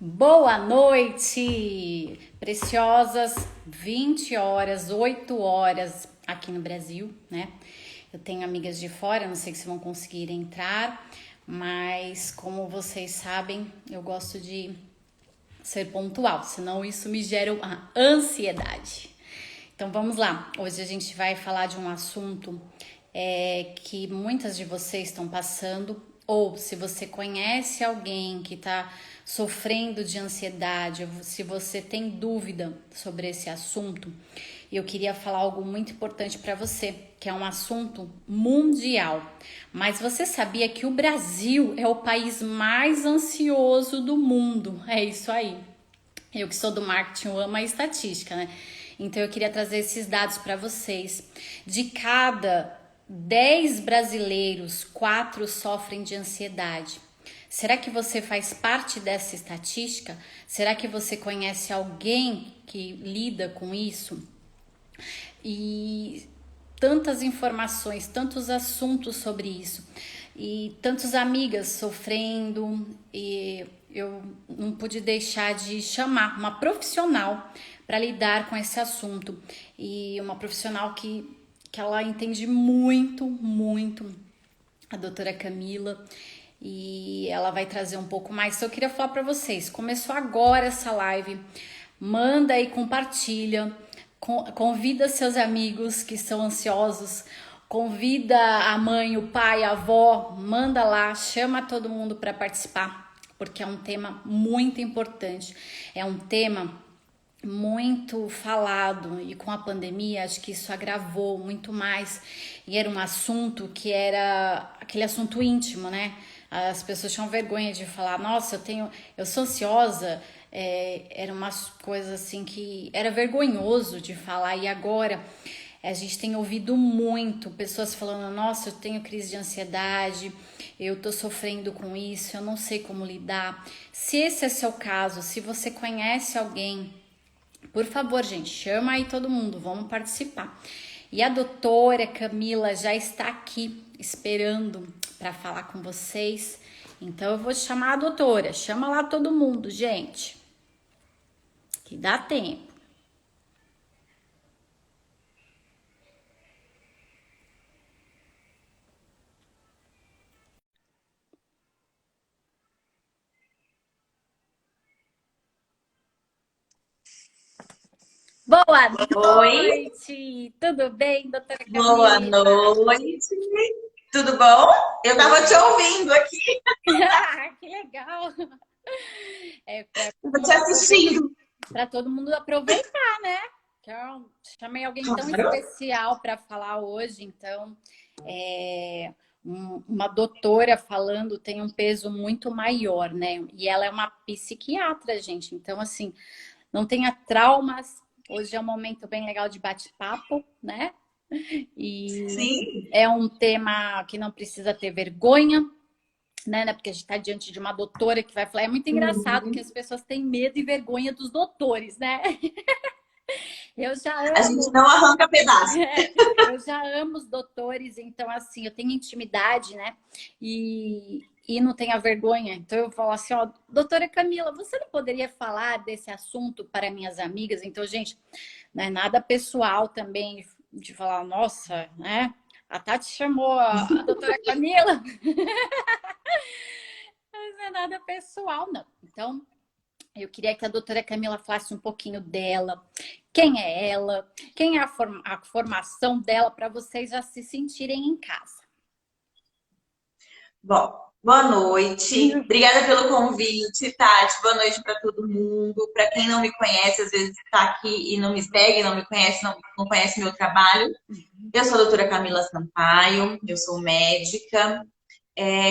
Boa noite, preciosas 20 horas, 8 horas aqui no Brasil, né? Eu tenho amigas de fora, não sei se vão conseguir entrar, mas como vocês sabem, eu gosto de ser pontual, senão isso me gera uma ansiedade. Então vamos lá, hoje a gente vai falar de um assunto que muitas de vocês estão passando, ou se você conhece alguém que está sofrendo de ansiedade, ou se você tem dúvida sobre esse assunto, eu queria falar algo muito importante para você, que é um assunto mundial. Mas você sabia que o Brasil é o país mais ansioso do mundo? É isso aí. Eu que sou do marketing, eu amo a estatística, né? Então eu queria trazer esses dados para vocês. De cada 10 brasileiros, 4 sofrem de ansiedade. Será que você faz parte dessa estatística? Será que você conhece alguém que lida com isso? E tantas informações, tantos assuntos sobre isso e tantas amigas sofrendo, e eu não pude deixar de chamar uma profissional para lidar com esse assunto, e uma profissional que ela entende muito, a doutora Camila, e ela vai trazer um pouco mais. Então, eu queria falar para vocês, começou agora essa live, manda aí, compartilha, convida seus amigos que são ansiosos, convida a mãe, o pai, a avó, manda lá, chama todo mundo para participar, porque é um tema muito importante, é um tema muito falado, e com a pandemia acho que isso agravou muito mais, e era um assunto que era aquele assunto íntimo, né? As pessoas tinham vergonha de falar, nossa, eu sou ansiosa, era uma coisa assim que era vergonhoso de falar, e agora a gente tem ouvido muito pessoas falando, nossa, eu tenho crise de ansiedade, eu tô sofrendo com isso, eu não sei como lidar. Se esse é seu caso, se você conhece alguém, por favor, gente, chama aí todo mundo, vamos participar. E a doutora Camila já está aqui esperando para falar com vocês. Então eu vou chamar a doutora, chama lá todo mundo, gente, que dá tempo. Boa Oi, noite, tudo bem, doutora boa Camila? noite. Tudo bom? Eu estava te ouvindo aqui, Que legal! É para todo estava te mundo aproveitar, assistindo. para todo mundo aproveitar, né? Então, chamei alguém tão Claro. especial para falar hoje, então uma doutora falando tem um peso muito maior, né? E ela é uma psiquiatra, gente. Então, assim, não tenha traumas. Hoje é um momento bem legal de bate-papo, né? E Sim. é um tema que não precisa ter vergonha, né? Porque a gente está diante de uma doutora que vai falar. É muito engraçado que Uhum. as pessoas têm medo e vergonha dos doutores, né? Eu já A gente amo, não arranca pedaço. eu já amo os doutores, então assim, eu tenho intimidade, né? E não tenho a vergonha. Então eu falo assim, ó, doutora Camila, você não poderia falar desse assunto para minhas amigas? Então, gente, não é nada pessoal também de falar, nossa, né? A Tati chamou a doutora Camila, mas não é nada pessoal, não. Então, eu queria que a doutora Camila falasse um pouquinho dela, quem é ela, quem é a formação dela, para vocês já se sentirem em casa. Bom, boa noite. Obrigada pelo convite, Tati. Boa noite para todo mundo. Para quem não me conhece, às vezes está aqui e não me segue, não me conhece, não conhece meu trabalho. Eu sou a doutora Camila Sampaio, eu sou médica.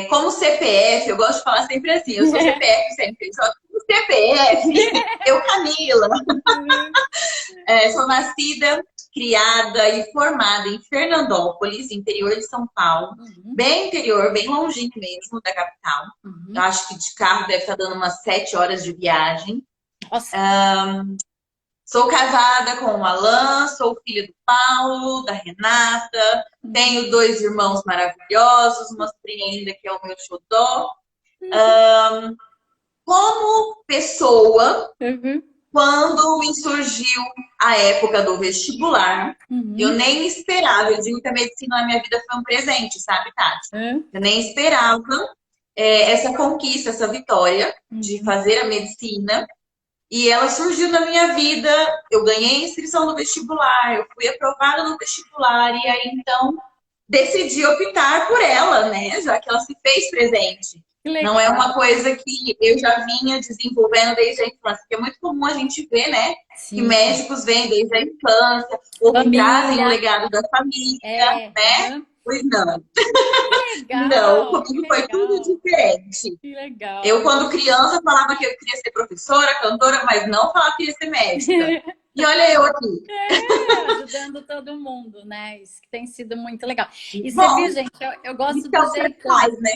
Como CPF, eu gosto de falar sempre assim, eu sou CPF sempre, só que o CPF, eu Camila, sou nascida, criada e formada em Fernandópolis, interior de São Paulo, Uhum, bem interior, bem longinho mesmo da capital. Eu uhum. acho que de carro deve estar dando umas 7 horas de viagem. Nossa, Sou casada com o Alan, sou filha do Paulo, da Renata, tenho 2 irmãos maravilhosos, uma sobrinha ainda que é o meu xodó. como pessoa, Uhum. quando me surgiu a época do vestibular, eu Uhum. nem esperava. Eu digo que a medicina na minha vida foi um presente, sabe, Tati? Uhum. Eu nem esperava essa conquista, essa vitória de Uhum. fazer a medicina. E ela surgiu na minha vida. Eu ganhei a inscrição no vestibular, eu fui aprovada no vestibular, e aí então decidi optar por ela, né? Já que ela se fez presente. Que Não é legal. uma coisa que eu já vinha desenvolvendo desde a infância, porque é muito comum a gente ver, né? Que Sim. médicos vêm desde a infância, ou que trazem o Família. legado da família, É. né? Uhum. Pois não. Que Não, legal. Que comigo foi tudo legal. diferente. Que legal. Eu, quando criança, falava que eu queria ser professora, cantora, mas não falava que queria ser médica. E olha eu aqui. Ajudando todo mundo, né? Isso que tem sido muito legal. E você viu, Bom, gente, eu gosto isso é do o que você jeitão. faz, né?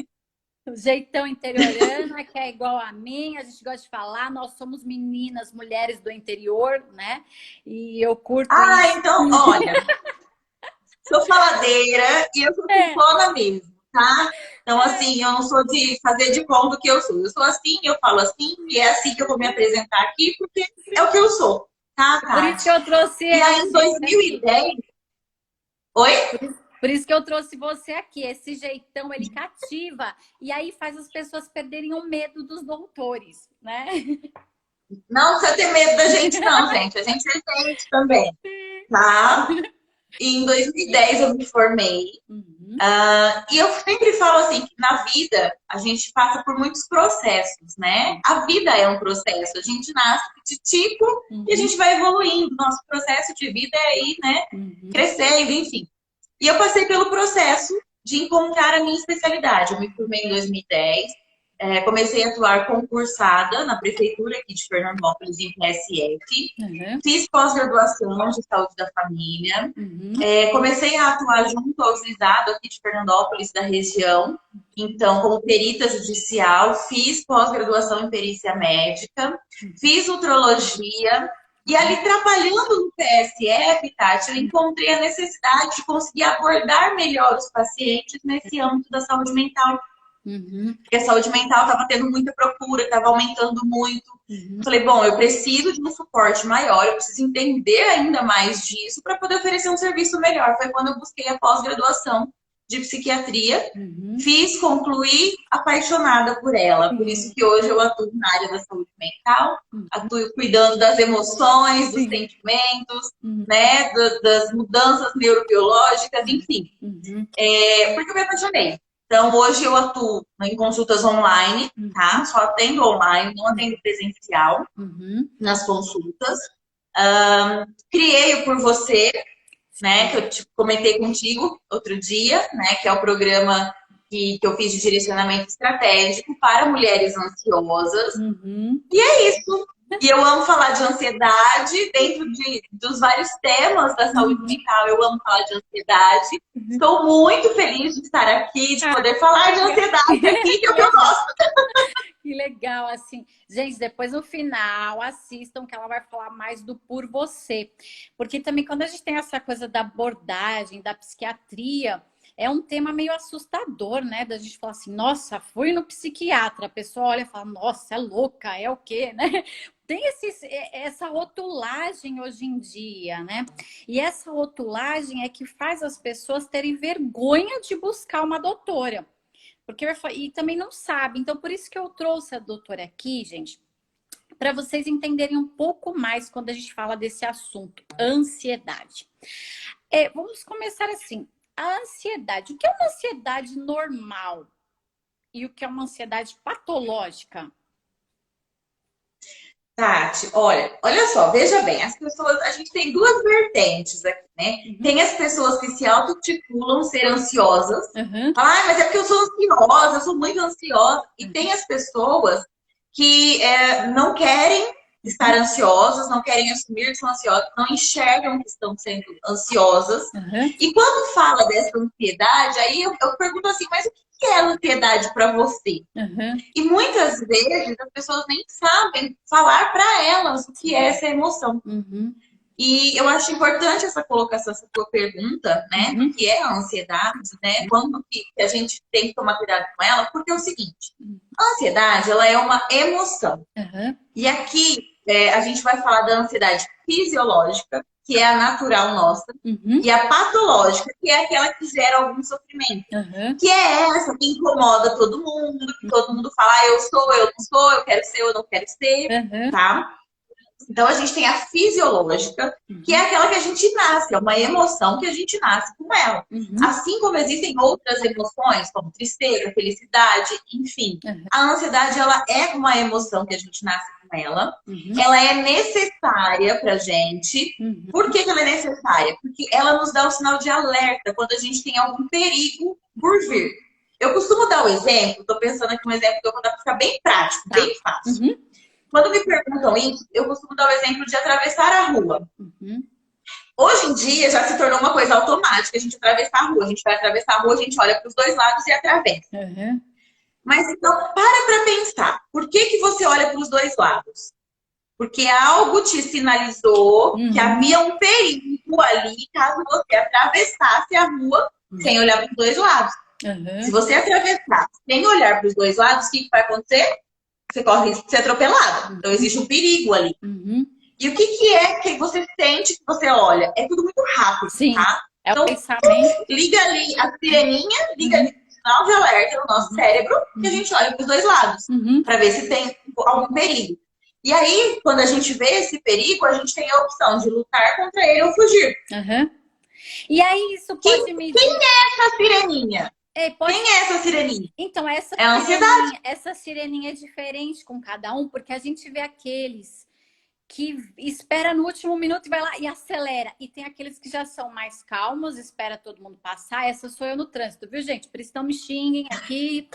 O jeitão interiorano, que é igual a mim, a gente gosta de falar, nós somos meninas, mulheres do interior, né? E eu curto Ah, isso. então, olha, sou faladeira e eu sou É, simplona mesmo, tá? Então, assim, eu não sou de fazer de conta o que eu sou. Eu sou assim, eu falo assim, e é assim que eu vou me apresentar aqui, porque é o que eu sou, tá, por isso que Tati? eu trouxe E aí, em você aqui. 2010... Oi? Por isso que eu trouxe você aqui. Esse jeitão, ele cativa. E aí faz as pessoas perderem o medo dos doutores, né? Não precisa ter medo da gente, não, gente. A gente é gente também, tá? E em 2010 eu me formei. Uhum, E eu sempre falo assim, que na vida a gente passa por muitos processos, né? A vida é um processo. A gente nasce de tipo e a uhum, gente vai evoluindo. Nosso processo de vida é aí, né? uhum, Crescendo, enfim. E eu passei pelo processo de encontrar a minha especialidade. Eu me formei em 2010, comecei a atuar concursada na prefeitura aqui de Fernandópolis, em PSF. uhum, Fiz pós-graduação de saúde da família. uhum, Comecei a atuar junto ao juizado aqui de Fernandópolis, da região. Então, como perita judicial, fiz pós-graduação em perícia médica, fiz ultrologia. E ali, trabalhando no PSF, Tati, eu encontrei a necessidade de conseguir abordar melhor os pacientes nesse âmbito da saúde mental. uhum, Porque a saúde mental estava tendo muita procura, estava aumentando muito. Eu uhum. falei, bom, eu preciso de um suporte maior, eu preciso entender ainda mais disso para poder oferecer um serviço melhor. Foi quando eu busquei a pós-graduação de psiquiatria, Uhum. fiz, concluí, apaixonada por ela. Por isso Sim, que hoje eu atuo na área da saúde mental, uhum. atuo cuidando das emoções, dos Sim. sentimentos, Uhum. né, das mudanças neurobiológicas, enfim. Uhum. Porque eu me apaixonei. Então, hoje eu atuo em consultas online, tá? Só atendo online, não atendo presencial Uhum. nas consultas. Criei o Por Você, né? Que eu comentei contigo outro dia, né? Que é o programa que eu fiz de direcionamento estratégico para mulheres ansiosas. Uhum. E é isso. E eu amo falar de ansiedade dentro dos vários temas da saúde Uhum. mental. Eu amo falar de ansiedade. Uhum. Estou muito feliz de estar aqui, de Ah, poder falar de legal. ansiedade aqui, que é Que o que eu legal. gosto. Que legal, assim. Gente, depois no final, assistam que ela vai falar mais do por você. Porque também quando a gente tem essa coisa da abordagem, da psiquiatria, é um tema meio assustador, né? Da gente falar assim, nossa, fui no psiquiatra. A pessoa olha e fala, nossa, é louca, é o quê, né? Tem essa rotulagem hoje em dia, né? E essa rotulagem é que faz as pessoas terem vergonha de buscar uma doutora. Porque e também não sabe. Então, por isso que eu trouxe a doutora aqui, gente, para vocês entenderem um pouco mais quando a gente fala desse assunto, ansiedade. Vamos começar assim. A ansiedade. O que é uma ansiedade normal e o que é uma ansiedade patológica? Tati, olha só, veja bem, as pessoas, a gente tem duas vertentes aqui, né? Uhum, Tem as pessoas que se autotitulam ser ansiosas. uhum, Mas é porque eu sou ansiosa, eu sou muito ansiosa. E tem as pessoas que não querem estar uhum, ansiosas, não querem assumir que são ansiosas, não enxergam que estão sendo ansiosas. uhum, E quando fala dessa ansiedade, aí eu pergunto assim, mas o que é ansiedade para você? uhum. E muitas vezes as pessoas nem sabem falar para elas o que é essa emoção. Uhum. E eu acho importante essa colocação, essa tua pergunta, né, do que é a ansiedade, né, quando que a gente tem que tomar cuidado com ela, porque é o seguinte, a ansiedade, ela é uma emoção. Uhum. E aqui a gente vai falar da ansiedade fisiológica, que é a natural nossa, Uhum. e a patológica, que é aquela que gera algum sofrimento. Uhum. Que é essa que incomoda todo mundo, que todo mundo fala, ah, eu sou, eu não sou, eu quero ser, eu não quero ser, Uhum. tá? Então a gente tem a fisiológica, que é aquela que a gente nasce, é uma emoção que a gente nasce com ela. Uhum. Assim como existem outras emoções, como tristeza, felicidade, enfim. Uhum. A ansiedade, ela é uma emoção que a gente nasce com ela. Uhum. Ela é necessária pra gente. Uhum. Por que ela é necessária? Porque ela nos dá o sinal de alerta quando a gente tem algum perigo por vir. Eu costumo dar o exemplo, tô pensando aqui um exemplo que eu vou dar para ficar bem prático, Tá. bem fácil. Uhum. Quando me perguntam isso, eu costumo dar o exemplo de atravessar a rua. Uhum. Hoje em dia já se tornou uma coisa automática a gente atravessar a rua. A gente vai atravessar a rua, a gente olha para os dois lados e atravessa. Uhum. Mas então, para pensar. Por que, que você olha para os dois lados? Porque algo te sinalizou que havia um perigo ali caso você atravessasse a rua sem olhar para os dois lados. Uhum. Se você atravessar sem olhar para os dois lados, o que vai acontecer? Você corre risco de ser atropelado. Então existe um perigo ali. Uhum. E o que é que você sente que você olha? É tudo muito rápido, Sim, tá? é Então, o pensamento. liga ali a sireninha, liga ali o sinal de alerta no nosso cérebro e a gente olha para os dois lados Uhum. para ver se tem algum perigo. E aí, quando a gente vê esse perigo, a gente tem a opção de lutar contra ele ou fugir. Uhum. E aí isso pode me Quem é essa sireninha? pode... Quem é essa sireninha? Então, É a ansiedade. essa sireninha é diferente com cada um, porque a gente vê aqueles que espera no último minuto e vai lá e acelera. E tem aqueles que já são mais calmos, espera todo mundo passar. Essa sou eu no trânsito, viu, gente? Por isso não me xinguem aqui.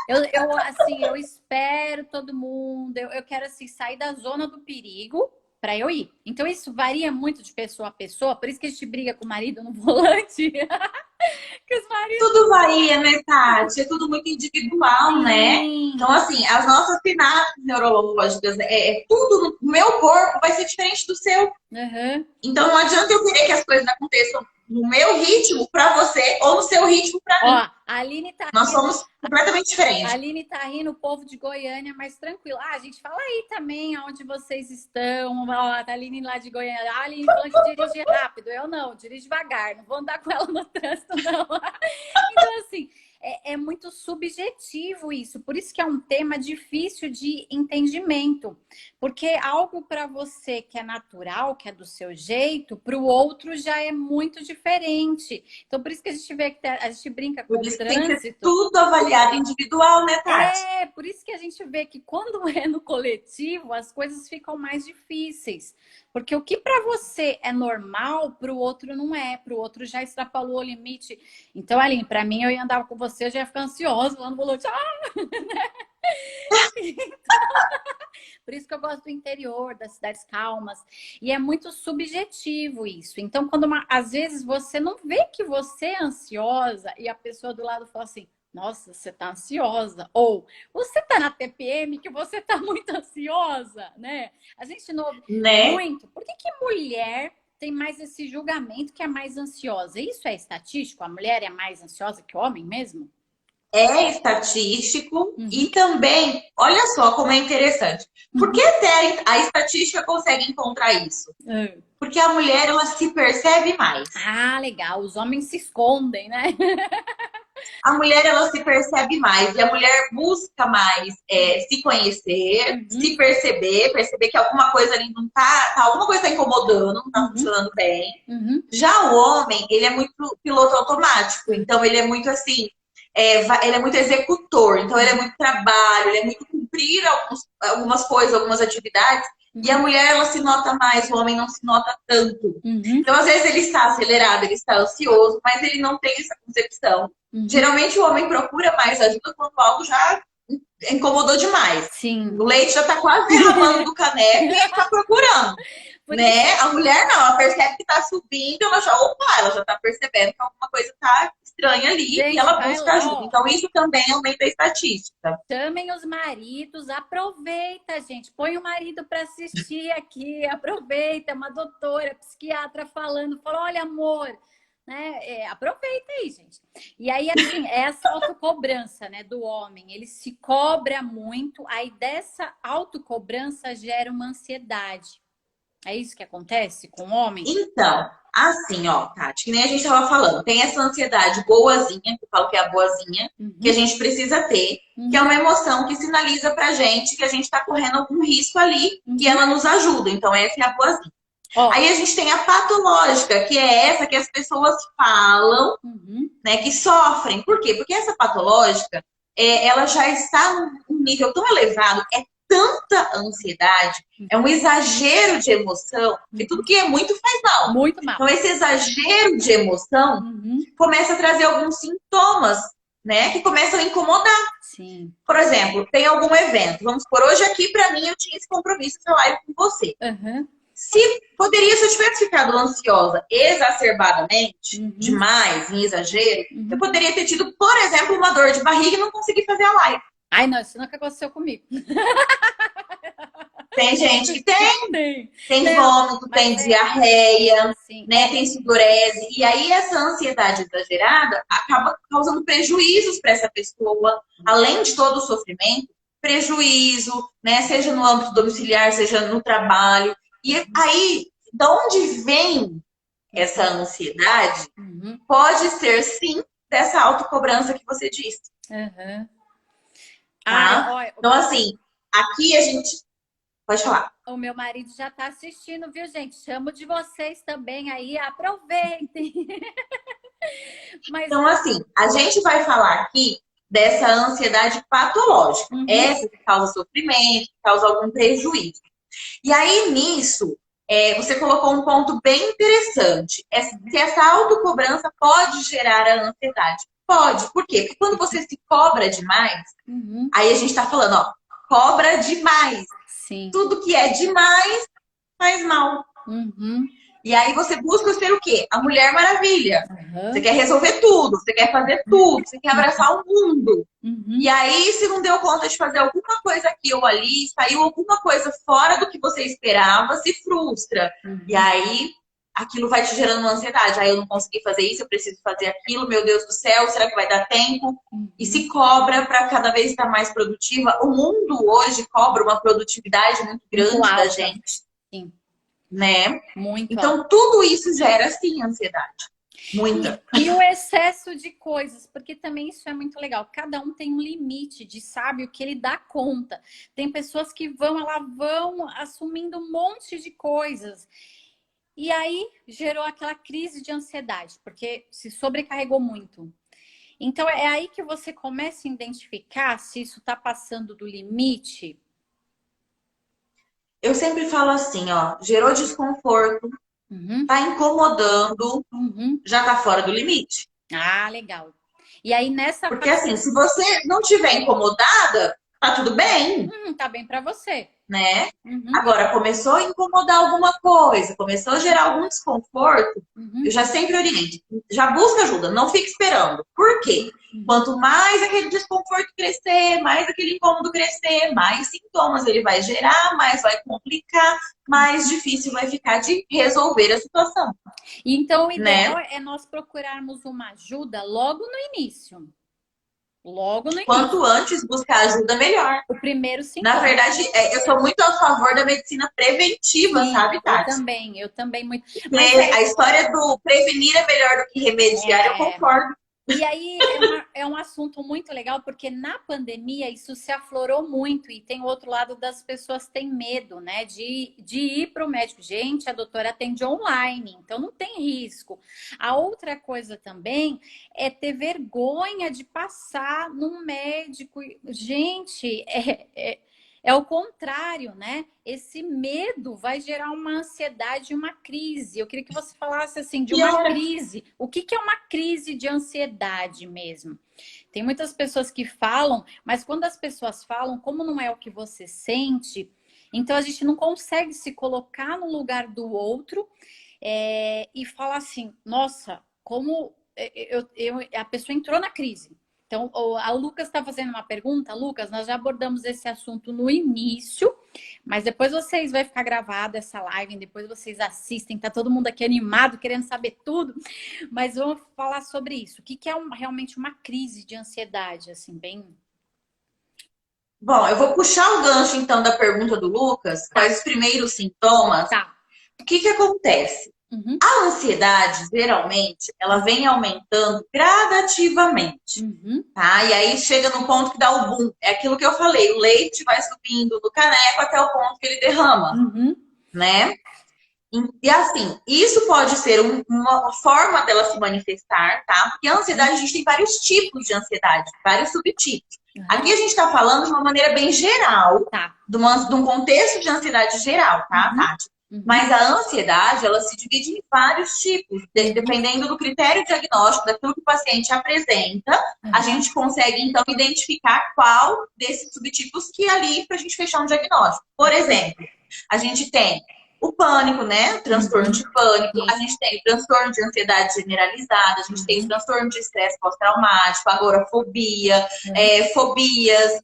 Eu espero todo mundo. Eu quero, assim, sair da zona do perigo para eu ir. Então, isso varia muito de pessoa a pessoa. Por isso que a gente briga com o marido no volante. Que os maridos... Tudo varia, né, Tati? É tudo muito individual, né? Então, assim, as nossas sinapses neurológicas, tudo no meu corpo vai ser diferente do seu. Uhum. Então, não adianta eu querer que as coisas aconteçam no meu ritmo pra você ou no seu ritmo pra mim. Ó, a Aline tá Nós somos completamente diferentes. A Aline tá rindo, o povo de Goiânia, mas tranquilo. Ah, a gente fala aí também onde vocês estão. Ó, a Aline lá de Goiânia. A Aline falando que dirige rápido. Eu não, dirijo devagar. Não vou andar com ela no trânsito, não. Então, assim, é muito subjetivo isso. Por isso que é um tema difícil de entendimento. Porque algo para você que é natural, que é do seu jeito, para o outro já é muito diferente. Então, por isso que a gente vê que a gente brinca com o trânsito. Tem que ser tudo avaliado individual, né, Tati? Por isso que a gente vê que quando é no coletivo, as coisas ficam mais difíceis. Porque o que para você é normal, para o outro não é. Para o outro já extrapolou o limite. Então, Aline, para mim, eu ia andar com você, eu já ia ficar ansiosa lá no volante. Por isso que eu gosto do interior, das cidades calmas. E é muito subjetivo isso. Então, às vezes você não vê que você é ansiosa e a pessoa do lado fala assim, nossa, você tá ansiosa. Ou você tá na TPM que você tá muito ansiosa, né? A gente não ouve muito. Por que mulher tem mais esse julgamento que é mais ansiosa? Isso é estatístico? A mulher é mais ansiosa que o homem mesmo? É estatístico e também, olha só como é interessante. Por que até a estatística consegue encontrar isso? Porque a mulher, ela se percebe mais. Ah, legal. Os homens se escondem, né? A mulher, ela se percebe mais. E a mulher busca mais se conhecer, se perceber que alguma coisa ali não alguma coisa tá incomodando, não tá funcionando bem. Já o homem, ele é muito piloto automático. Então, ele é muito assim... ele é muito executor, então ele é muito trabalho, ele é muito cumprir algumas coisas, algumas atividades, e a mulher, ela se nota mais, o homem não se nota tanto. Então, às vezes, ele está acelerado, ele está ansioso, mas ele não tem essa concepção. Geralmente, o homem procura mais ajuda quando algo já incomodou demais. Sim. O leite já está quase derramando do caneco e está procurando. por isso. Né? A mulher não, ela percebe que tá subindo, ela já tá percebendo que alguma coisa tá estranha ali e Gente, ela vai busca lá, ajuda. ó. Então, isso também aumenta a estatística. Chamem os maridos, aproveita, gente. Põe o marido para assistir aqui, aproveita, uma doutora, psiquiatra falando, fala, olha, amor, né? Aproveita aí, gente. E aí, assim, essa autocobrança, né, do homem, ele se cobra muito, aí dessa autocobrança gera uma ansiedade. É isso que acontece com o homem? Então, assim, ó, Tati, que nem a gente estava falando, tem essa ansiedade boazinha, que eu falo que é a boazinha, que a Uhum, gente precisa ter, que é uhum, uma emoção que sinaliza pra gente que a gente está correndo algum risco ali e uhum. ela nos ajuda. Então, essa é a boazinha. Ó, Aí a gente tem a patológica, que é essa que as pessoas falam, uhum, né, que sofrem. Por quê? Porque essa patológica, ela já está num nível tão elevado, é tanta ansiedade, é um exagero de emoção, que tudo uhum. que é muito faz mal. Muito mal. Então, esse exagero de emoção Uhum, começa a trazer alguns sintomas, né, que começam a incomodar. sim. Por exemplo, tem algum evento, vamos por hoje aqui, para mim, eu tinha esse compromisso de live com você. Uhum, Se eu tivesse ficado ansiosa exacerbadamente, uhum, demais, em exagero, eu uhum. poderia ter tido, por exemplo, uma dor de barriga e não conseguir fazer a live. Ai, não, isso nunca aconteceu comigo. Tem gente que tem, Tem. tem Não, vômito, mas tem diarreia, sim, né, tem sudorese, e aí essa ansiedade exagerada acaba causando prejuízos para essa pessoa, além de todo o sofrimento, prejuízo, né, seja no âmbito domiciliar, seja no trabalho. E aí, de onde vem essa ansiedade? uhum, Pode ser, sim, dessa autocobrança que você disse, uhum. Ai, tá? olha, Então, assim, aqui a gente. Pode falar. o meu marido já tá assistindo, viu, gente? Chamo de vocês também aí, aproveitem. Mas, Então, assim, a gente vai falar aqui dessa ansiedade patológica, uhum, essa que causa sofrimento, que causa algum prejuízo. E aí, nisso, você colocou um ponto bem interessante. Se essa autocobrança pode gerar a ansiedade. Pode. Por quê? Porque quando você se cobra demais, uhum, aí a gente tá falando, ó, cobra demais. sim, Tudo que é demais faz mal. uhum, E aí você busca ser o quê? A Mulher Maravilha. Você uhum, quer resolver tudo, você quer fazer tudo, você quer abraçar o mundo. E uhum, aí, se não deu conta de fazer alguma coisa aqui ou ali, saiu alguma coisa fora do que você esperava, se frustra. E uhum, aí, aquilo vai te gerando uma ansiedade. Aí eu não consegui fazer isso, eu preciso fazer aquilo, meu Deus do céu, será que vai dar tempo? E uhum. se cobra para cada vez estar mais produtiva. O mundo hoje cobra uma produtividade muito Muito grande da alta, gente, sim, né? muito alta. Então, tudo isso gera, sim, ansiedade. Muita. E o excesso de coisas, porque também isso é muito legal. Cada um tem um limite de sabe o que ele dá conta. Tem pessoas que vão assumindo um monte de coisas. E aí gerou aquela crise de ansiedade, porque se sobrecarregou muito. Então é aí que você começa a identificar se isso está passando do limite. Eu sempre falo assim, ó, gerou desconforto, Uhum, tá incomodando, uhum. já tá fora do limite. Ah, legal. E aí nessa Porque fase, assim, se você não tiver incomodada, tá tudo bem, tá bem para você. né? Uhum, Agora, começou a incomodar alguma coisa, começou a gerar algum desconforto, eu uhum, já sempre oriento, já busca ajuda, não fique esperando. Por quê? uhum. Quanto mais aquele desconforto crescer, mais aquele incômodo crescer, mais sintomas ele vai gerar, mais vai complicar, mais difícil vai ficar de resolver a situação, Então, o ideal né? é nós procurarmos uma ajuda logo no início. Logo no Quanto início. antes buscar ajuda, melhor. O primeiro Na sintoma. verdade, eu sou muito a favor da medicina preventiva, Sim, sabe, Tati? eu também muito. Porque Mas a história do prevenir é melhor do que remediar, eu é, concordo. e aí é um assunto muito legal, porque na pandemia isso se aflorou muito, e tem o outro lado das pessoas têm medo, né? De ir para o médico. Gente, a doutora atende online, então não tem risco. A outra coisa também é ter vergonha de passar num médico. Gente, é o contrário, né? Esse medo vai gerar uma ansiedade, uma crise. Eu queria que você falasse assim de uma Piora. crise. O que é uma crise de ansiedade mesmo? Tem muitas pessoas que falam, mas quando as pessoas falam, como não é o que você sente, Então a gente não consegue se colocar no lugar do outro e falar assim, nossa, como a pessoa entrou na crise. Então, a Lucas está fazendo uma pergunta. Lucas, nós já abordamos esse assunto no início, mas depois vocês vai ficar gravada essa live, depois vocês assistem, tá todo mundo aqui animado, querendo saber tudo, mas vamos falar sobre isso. O que é realmente uma crise de ansiedade, assim, bem... Bom, eu vou puxar o gancho então da pergunta do Lucas, quais os primeiros sintomas. Tá. O que acontece? Uhum. A ansiedade, geralmente, ela vem aumentando gradativamente, tá? E aí chega no ponto que dá o boom. É aquilo que eu falei, o leite vai subindo do caneco até o ponto que ele derrama, né? E assim, isso pode ser uma forma dela se manifestar, tá? Porque a ansiedade, a gente tem vários tipos de ansiedade, vários subtipos. Aqui a gente está falando de uma maneira bem geral, de um contexto de ansiedade geral, tá, Tati? Mas a ansiedade, ela se divide em vários tipos, dependendo do critério diagnóstico, daquilo que o paciente apresenta, a gente consegue, então, identificar qual desses subtipos que ali para a gente fechar um diagnóstico. Por exemplo, a gente tem o pânico, né? O transtorno de pânico. A gente tem o transtorno de ansiedade generalizada. A gente tem o transtorno de estresse pós-traumático, agorafobia, fobias,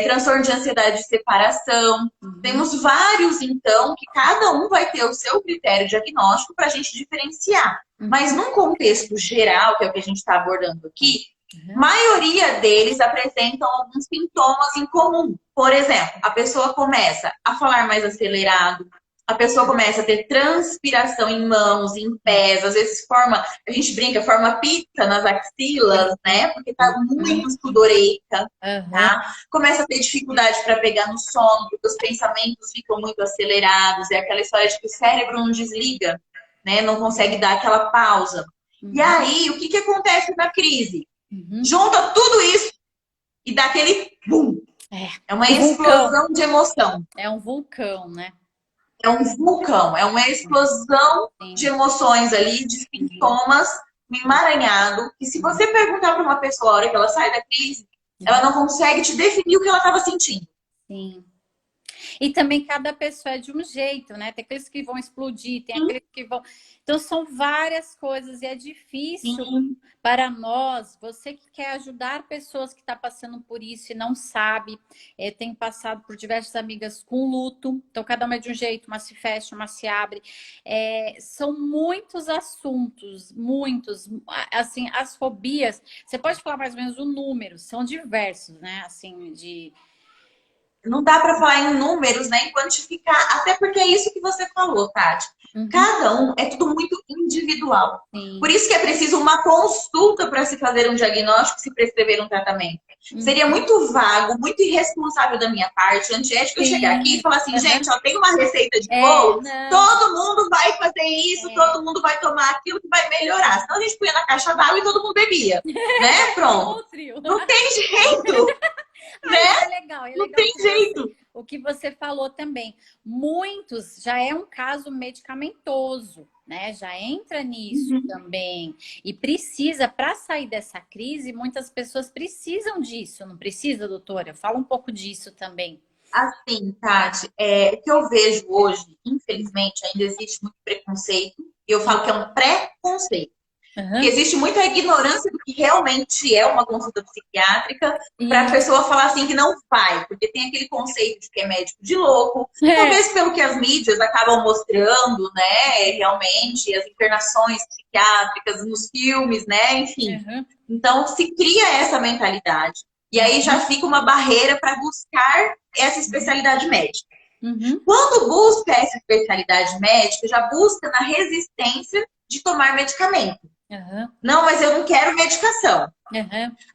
transtorno de ansiedade de separação. Temos vários, então, que cada um vai ter o seu critério diagnóstico para a gente diferenciar. Mas num contexto geral, que é o que a gente está abordando aqui, a maioria deles apresentam alguns sintomas em comum. Por exemplo, a pessoa começa a falar mais acelerado, a pessoa começa a ter transpiração em mãos, em pés, às vezes a gente brinca, forma pizza nas axilas, né? Porque tá muito sudoreica, tá? Começa a ter dificuldade para pegar no sono, porque os pensamentos ficam muito acelerados, é aquela história de que o cérebro não desliga, né? Não consegue dar aquela pausa. E aí, o que acontece na crise? Junta tudo isso e dá aquele boom. É uma explosão de emoção. É um vulcão, né? É um vulcão, é uma explosão de emoções ali, de sintomas, um emaranhado, que se você perguntar para uma pessoa a hora que ela sai da crise, ela não consegue te definir o que ela estava sentindo. Sim. E também cada pessoa é de um jeito, né? Tem aqueles que vão explodir, tem aqueles que vão... Então, são várias coisas e é difícil para nós, você que quer ajudar pessoas que estão passando por isso e não sabe, tem passado por diversas amigas com luto, então cada uma é de um jeito, uma se fecha, uma se abre. São muitos assuntos, muitos. Assim, as fobias, você pode falar mais ou menos o número, são diversos, né? Assim, de... Não dá para falar em números, né? Em quantificar, até porque é isso que você falou, Tati. Cada um é tudo muito individual. Por isso que é preciso uma consulta para se fazer um diagnóstico, se prescrever um tratamento. Seria muito vago, muito irresponsável da minha parte, antiético eu chegar aqui e falar assim, gente, ó, tem uma receita de bolo, todo mundo vai fazer isso, todo mundo vai tomar aquilo que vai melhorar. Senão a gente punha na caixa d'água e todo mundo bebia, né? Pronto. Não tem jeito. Né? É legal, não tem jeito. O que você falou também. Muitos já é um caso medicamentoso, né? Já entra nisso também. E precisa, para sair dessa crise, muitas pessoas precisam disso, não precisa, doutora? Fala um pouco disso também. Assim, Tati, o que eu vejo hoje, infelizmente, ainda existe muito preconceito. E eu falo que é um preconceito. Porque existe muita ignorância do que realmente é uma consulta psiquiátrica para a pessoa falar assim que não vai, porque tem aquele conceito de que é médico de louco, talvez pelo que as mídias acabam mostrando, né, realmente, as internações psiquiátricas nos filmes, né, enfim. Então se cria essa mentalidade e aí já fica uma barreira para buscar essa especialidade médica. Quando busca essa especialidade médica, já busca na resistência de tomar medicamento. Não, mas eu não quero medicação.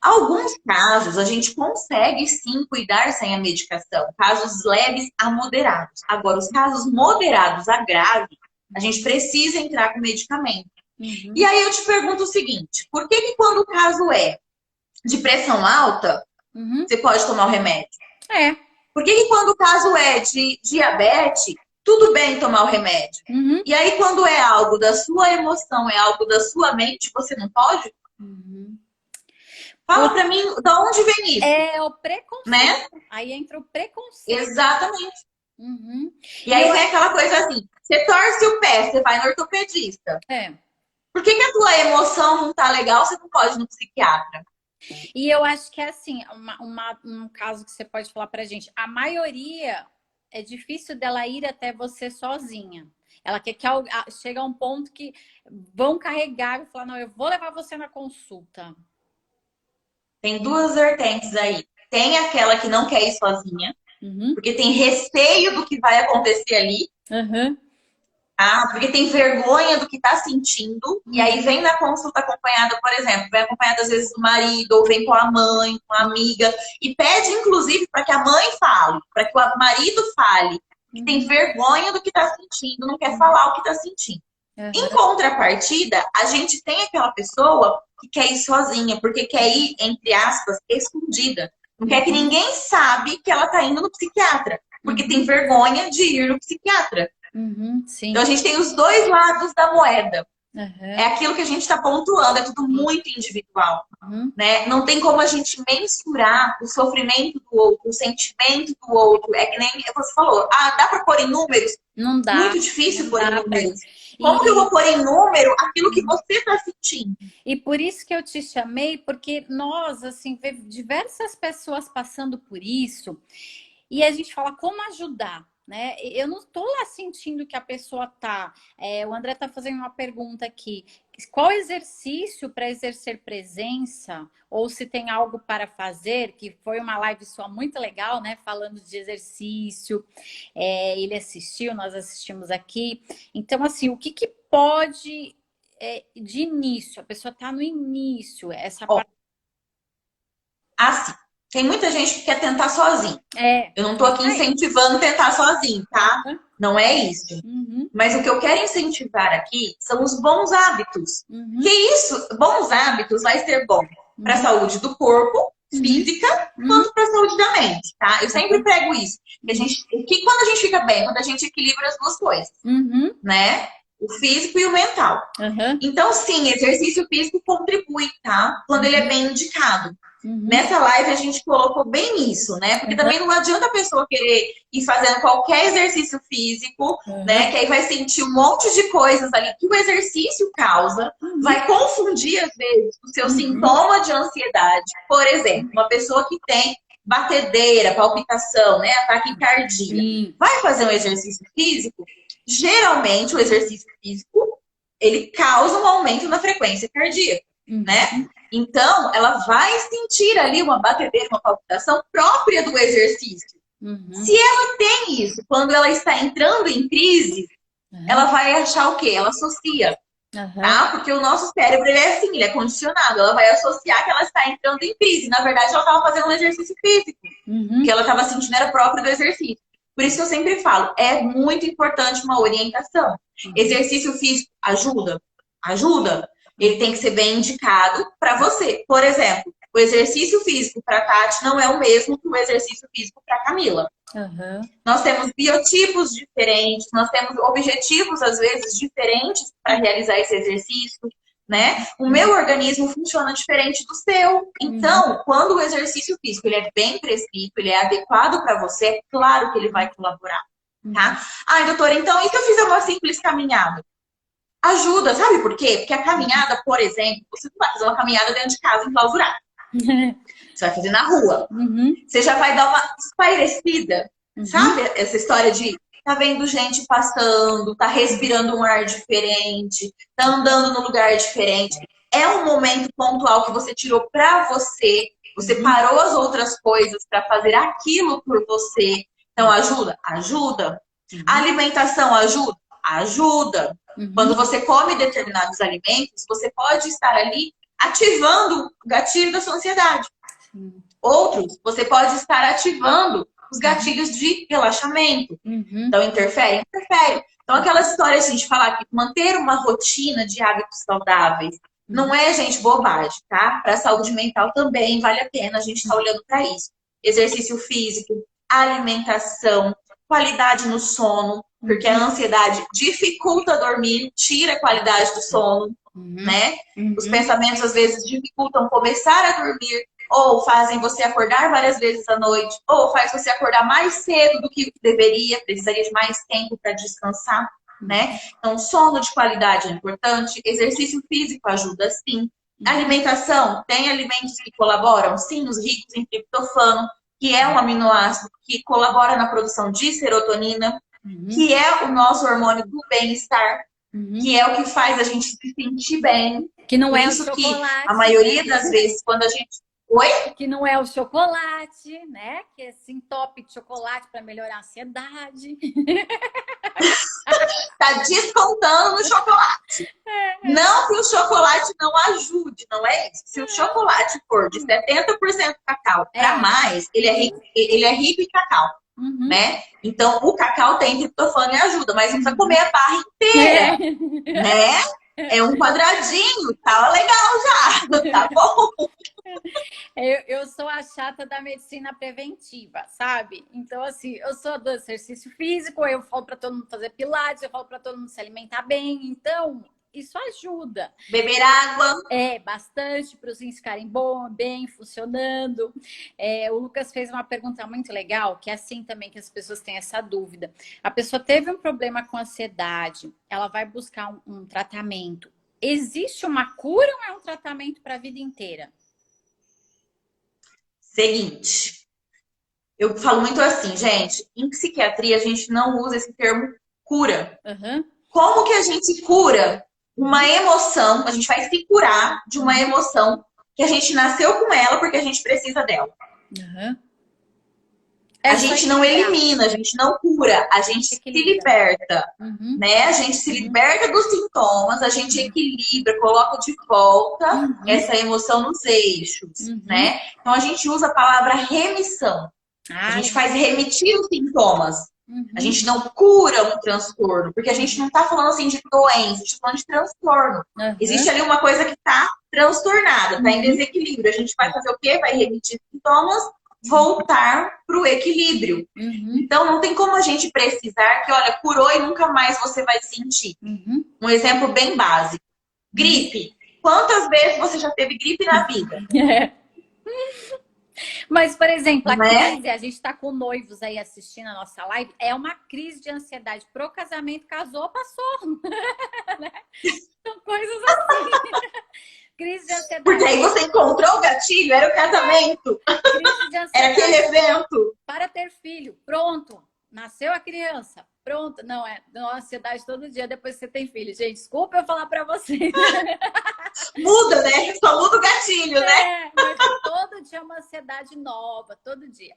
Alguns casos a gente consegue sim cuidar sem a medicação. Casos leves a moderados. Agora, os casos moderados a grave, a gente precisa entrar com medicamento. E aí eu te pergunto o seguinte, por que quando o caso é de pressão alta, você pode tomar o remédio? Por que quando o caso é de diabetes, tudo bem tomar o remédio? E aí, quando é algo da sua emoção, é algo da sua mente, você não pode? Fala pra mim, de onde vem isso? É o preconceito. Né? Aí entra o preconceito. Exatamente. Uhum. E E aí eu, vem aquela coisa assim, você torce o pé, você vai no ortopedista. é, Por que que a tua emoção não tá legal, você não pode ir no psiquiatra? e eu acho que é assim, um caso que você pode falar pra gente. A maioria é difícil dela ir até você sozinha. Ela quer que chega a um ponto que vão carregar e falar, não, eu vou levar você na consulta. Tem duas vertentes aí. Tem aquela que não quer ir sozinha, Uhum. porque tem receio do que vai acontecer ali, Uhum. tá? Porque tem vergonha do que tá sentindo, e aí Uhum. vem na consulta acompanhada, por exemplo, vem acompanhada às vezes do marido, ou vem com a mãe, com a amiga, e pede inclusive para que a mãe fale, para que o marido fale, que tem Uhum. vergonha do que tá sentindo, não quer falar o que tá sentindo. Em Uhum. contrapartida, a gente tem aquela pessoa que quer ir sozinha, porque quer ir, entre aspas, escondida. Não quer que Uhum. ninguém sabe que ela está indo no psiquiatra, porque tem Uhum. vergonha de ir no psiquiatra. Uhum. Então Sim. a gente tem os dois lados da moeda. É Uhum. aquilo que a gente está pontuando, é tudo Sim. muito individual. Uhum. Né? Não tem como a gente mensurar o sofrimento do outro, o sentimento do outro. É que nem você falou, dá para pôr em números? Não dá, Muito difícil não pôr em dá para. números. Como que eu E, vou pôr em número aquilo que você está sentindo? e por isso que eu te chamei, porque nós, assim, vê diversas pessoas passando por isso, e a gente fala como ajudar, né? Eu não estou lá sentindo que a pessoa tá. O André está fazendo uma pergunta aqui. Qual exercício para exercer presença? Ou se tem algo para fazer, que foi uma live sua muito legal, né? Falando de exercício. Ele assistiu, nós assistimos aqui. Então, assim, o que, que pode de início? A pessoa está no início, essa Ó, parte. assim, tem muita gente que quer tentar sozinho. É, Eu não estou isso aqui aí. incentivando tentar sozinho, tá? Aham. Não é isso. Uhum. Mas o que eu quero incentivar aqui são os bons hábitos. Que Uhum. isso, bons hábitos vai ser bom para a Uhum. saúde do corpo, Uhum. física, Uhum. quanto para a saúde da mente, tá? Eu sempre prego isso. Uhum. Que quando a gente fica bem, quando a gente equilibra as duas coisas, Uhum. né? O físico e o mental. Uhum. Então, sim, exercício físico contribui, tá? Quando ele é Uhum. bem indicado. Uhum. Nessa live a gente colocou bem isso, né? Porque Uhum. também não adianta a pessoa querer ir fazendo qualquer exercício físico, né? Uhum. Que aí vai sentir um monte de coisas ali que o exercício causa, Uhum. vai confundir, às vezes, o seu Uhum. sintoma de ansiedade. Por exemplo, uma pessoa que tem batedeira, palpitação, né? Ataque cardíaco. Sim. Vai fazer um exercício físico? Geralmente, o exercício físico ele causa um aumento na frequência cardíaca, né? Uhum. Então, ela vai sentir ali uma batedeira, uma palpitação própria do exercício. Uhum. Se ela tem isso, quando ela está entrando em crise, ela Uhum. vai achar o quê? Ela associa, Uhum. tá? Porque o nosso cérebro, ele é assim, ele é condicionado. Ela vai associar que ela está entrando em crise. Na verdade, ela estava fazendo um exercício físico. O que Uhum. ela estava sentindo era próprio do exercício. Por isso que eu sempre falo, é muito importante uma orientação. Uhum. Exercício físico ajuda? Ajuda. Ele tem que ser bem indicado para você. Por exemplo, o exercício físico para Tati não é o mesmo que o exercício físico para Camila. Uhum. Nós temos biotipos diferentes, nós temos objetivos, às vezes, diferentes para realizar esse exercício, né? O meu organismo funciona diferente do seu. Uhum. Então, quando o exercício físico ele é bem prescrito, ele é adequado para você, é claro que ele vai colaborar, Uhum. tá? Ai, doutora, então, e se eu fizer uma simples caminhada? Ajuda, sabe por quê? Porque a caminhada, por exemplo, você não vai fazer uma caminhada dentro de casa enclausurada. Você vai fazer na rua. Uhum. Você já vai dar uma espairecida. Uhum. Sabe essa história de tá vendo gente passando, tá respirando um ar diferente, tá andando num lugar diferente. É um momento pontual que você tirou para você, você Uhum. parou as outras coisas para fazer aquilo por você. Então ajuda? Ajuda. A Uhum. alimentação ajuda? Ajuda. Uhum. Quando você come determinados alimentos, você pode estar ali ativando o gatilho da sua ansiedade. Sim. Outros, você pode estar ativando os gatilhos de relaxamento. Uhum. Então, interfere? Interfere. Então, aquela história assim, de falar que manter uma rotina de hábitos saudáveis não Uhum. é, gente, bobagem, tá? Para a saúde mental também vale a pena a gente estar olhando para isso. Exercício físico, alimentação, qualidade no sono, porque a Uhum. ansiedade dificulta dormir, tira a qualidade do sono, Uhum. né? Os Uhum. pensamentos às vezes dificultam começar a dormir. ou fazem você acordar várias vezes à noite, ou faz você acordar mais cedo do que deveria, precisaria de mais tempo para descansar, né? Então, sono de qualidade é importante, exercício físico ajuda sim. Alimentação, tem alimentos que colaboram, sim, os ricos em triptofano, que é um aminoácido que colabora na produção de serotonina, que é o nosso hormônio do bem-estar, que é o que faz a gente se sentir bem. Que não Por é o isso que chocolate, a maioria das vezes, quando a gente... Oi? que não é o chocolate, né? Que é esse entope de chocolate para melhorar a ansiedade. Tá descontando no chocolate. Não que o chocolate não ajude, não é isso. Se o chocolate for de 70% cacau para mais, ele é rico em cacau, né? Então, o cacau tem triptofano e ajuda, mas não precisa comer a barra inteira, né? É um quadradinho, tá legal já, tá bom? Eu sou a chata da medicina preventiva, sabe? Então, assim, eu sou do exercício físico, eu falo para todo mundo fazer pilates, eu falo para todo mundo se alimentar bem. Então, isso ajuda. Beber água. É, bastante para os rins ficarem bem funcionando. O Lucas fez uma pergunta muito legal, que é assim também que as pessoas têm essa dúvida. A pessoa teve um problema com ansiedade, ela vai buscar um tratamento. Existe uma cura ou é um tratamento para a vida inteira? Seguinte, eu falo muito assim, gente, em psiquiatria a gente não usa esse termo cura. Como que a gente cura uma emoção? A gente vai se curar de uma emoção que a gente nasceu com ela porque a gente precisa dela. A gente não elimina, a gente não cura, a gente se liberta, né? A gente se liberta dos sintomas, a gente equilibra, coloca de volta essa emoção nos eixos, né? Então a gente usa a palavra remissão. A gente faz remitir os sintomas. A gente não cura um transtorno, porque a gente não tá falando assim de doença, a gente tá falando de transtorno. Existe ali uma coisa que tá transtornada, tá em desequilíbrio. A gente vai fazer o quê? Vai remitir sintomas, voltar pro equilíbrio. Então não tem como a gente precisar que, olha, curou e nunca mais você vai sentir. Um exemplo bem básico. Gripe. Quantas vezes você já teve gripe na vida? Mas, por exemplo, a crise, a gente está com noivos aí assistindo a nossa live, é uma crise de ansiedade pro casamento, casou, passou. São coisas assim. Crise de ansiedade. Porque aí você encontrou o gatilho, era o casamento. Crise de ansiedade. Era aquele evento. Para ter filho, pronto. Nasceu a criança, pronto. Não, ansiedade todo dia depois que você tem filho. Gente, desculpa eu falar para vocês. Muda, né? Só muda o gatilho, né? Mas todo dia é uma ansiedade nova, todo dia.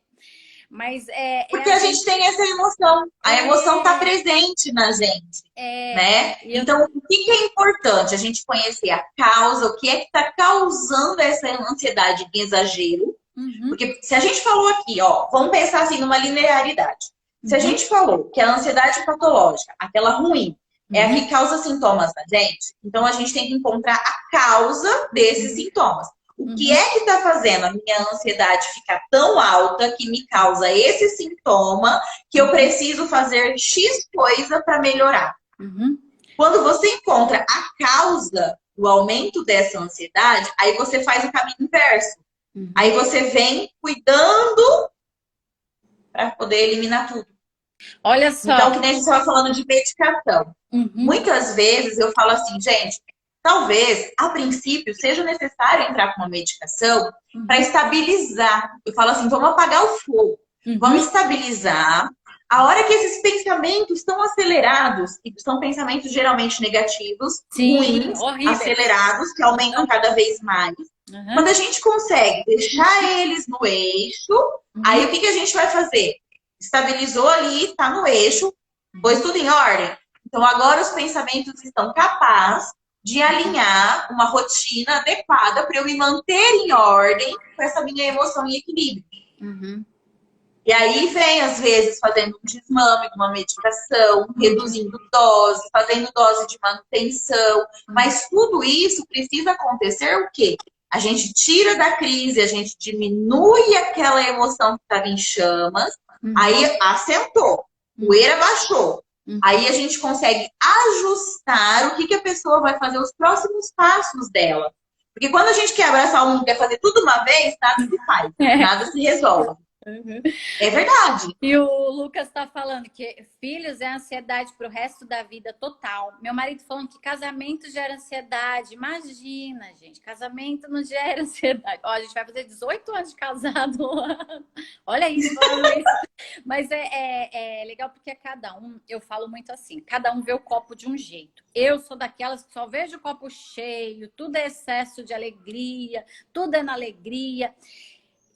Mas porque a gente tem essa emoção. A emoção está presente na gente. Né? Então, o que é importante? A gente conhecer a causa, o que é que está causando essa ansiedade em exagero. Porque se a gente falou aqui, ó, vamos pensar assim numa linearidade. Se a gente falou que a ansiedade patológica, aquela ruim, é a que causa sintomas na gente, então a gente tem que encontrar a causa desses sintomas. O que é que está fazendo a minha ansiedade ficar tão alta que me causa esse sintoma que eu preciso fazer X coisa para melhorar? Quando você encontra a causa do aumento dessa ansiedade, aí você faz o caminho inverso. Aí você vem cuidando para poder eliminar tudo. Olha só. Então, que nem a gente estava falando de medicação. Muitas vezes eu falo assim, gente, talvez, a princípio, seja necessário entrar com uma medicação para estabilizar. Eu falo assim, vamos apagar o fogo. Vamos estabilizar. A hora que esses pensamentos estão acelerados, e são pensamentos geralmente negativos, ruins, acelerados, que aumentam cada vez mais. Quando a gente consegue deixar eles no eixo, aí o que a gente vai fazer? Estabilizou ali, está no eixo, pôs tudo em ordem. Então agora os pensamentos estão capazes de alinhar uma rotina adequada para eu me manter em ordem com essa minha emoção em equilíbrio. E aí vem, às vezes, fazendo um desmame de uma medicação, reduzindo dose, fazendo dose de manutenção. Mas tudo isso precisa acontecer o quê? A gente tira da crise, a gente diminui aquela emoção que estava em chamas, aí assentou, poeira baixou. Aí a gente consegue ajustar o que a pessoa vai fazer, os próximos passos dela. Porque quando a gente quer abraçar o mundo, quer fazer tudo uma vez, nada se faz, nada se resolve. Uhum. É verdade. E o Lucas está falando que filhos é ansiedade para o resto da vida total. Meu marido falando que casamento gera ansiedade. Imagina, gente, casamento não gera ansiedade. Ó, a gente vai fazer 18 anos de casado. Olha isso, falando isso. Mas é legal porque cada um, eu falo muito assim, cada um vê o copo de um jeito. Eu sou daquelas que só vejo o copo cheio, tudo é excesso de alegria, tudo é na alegria.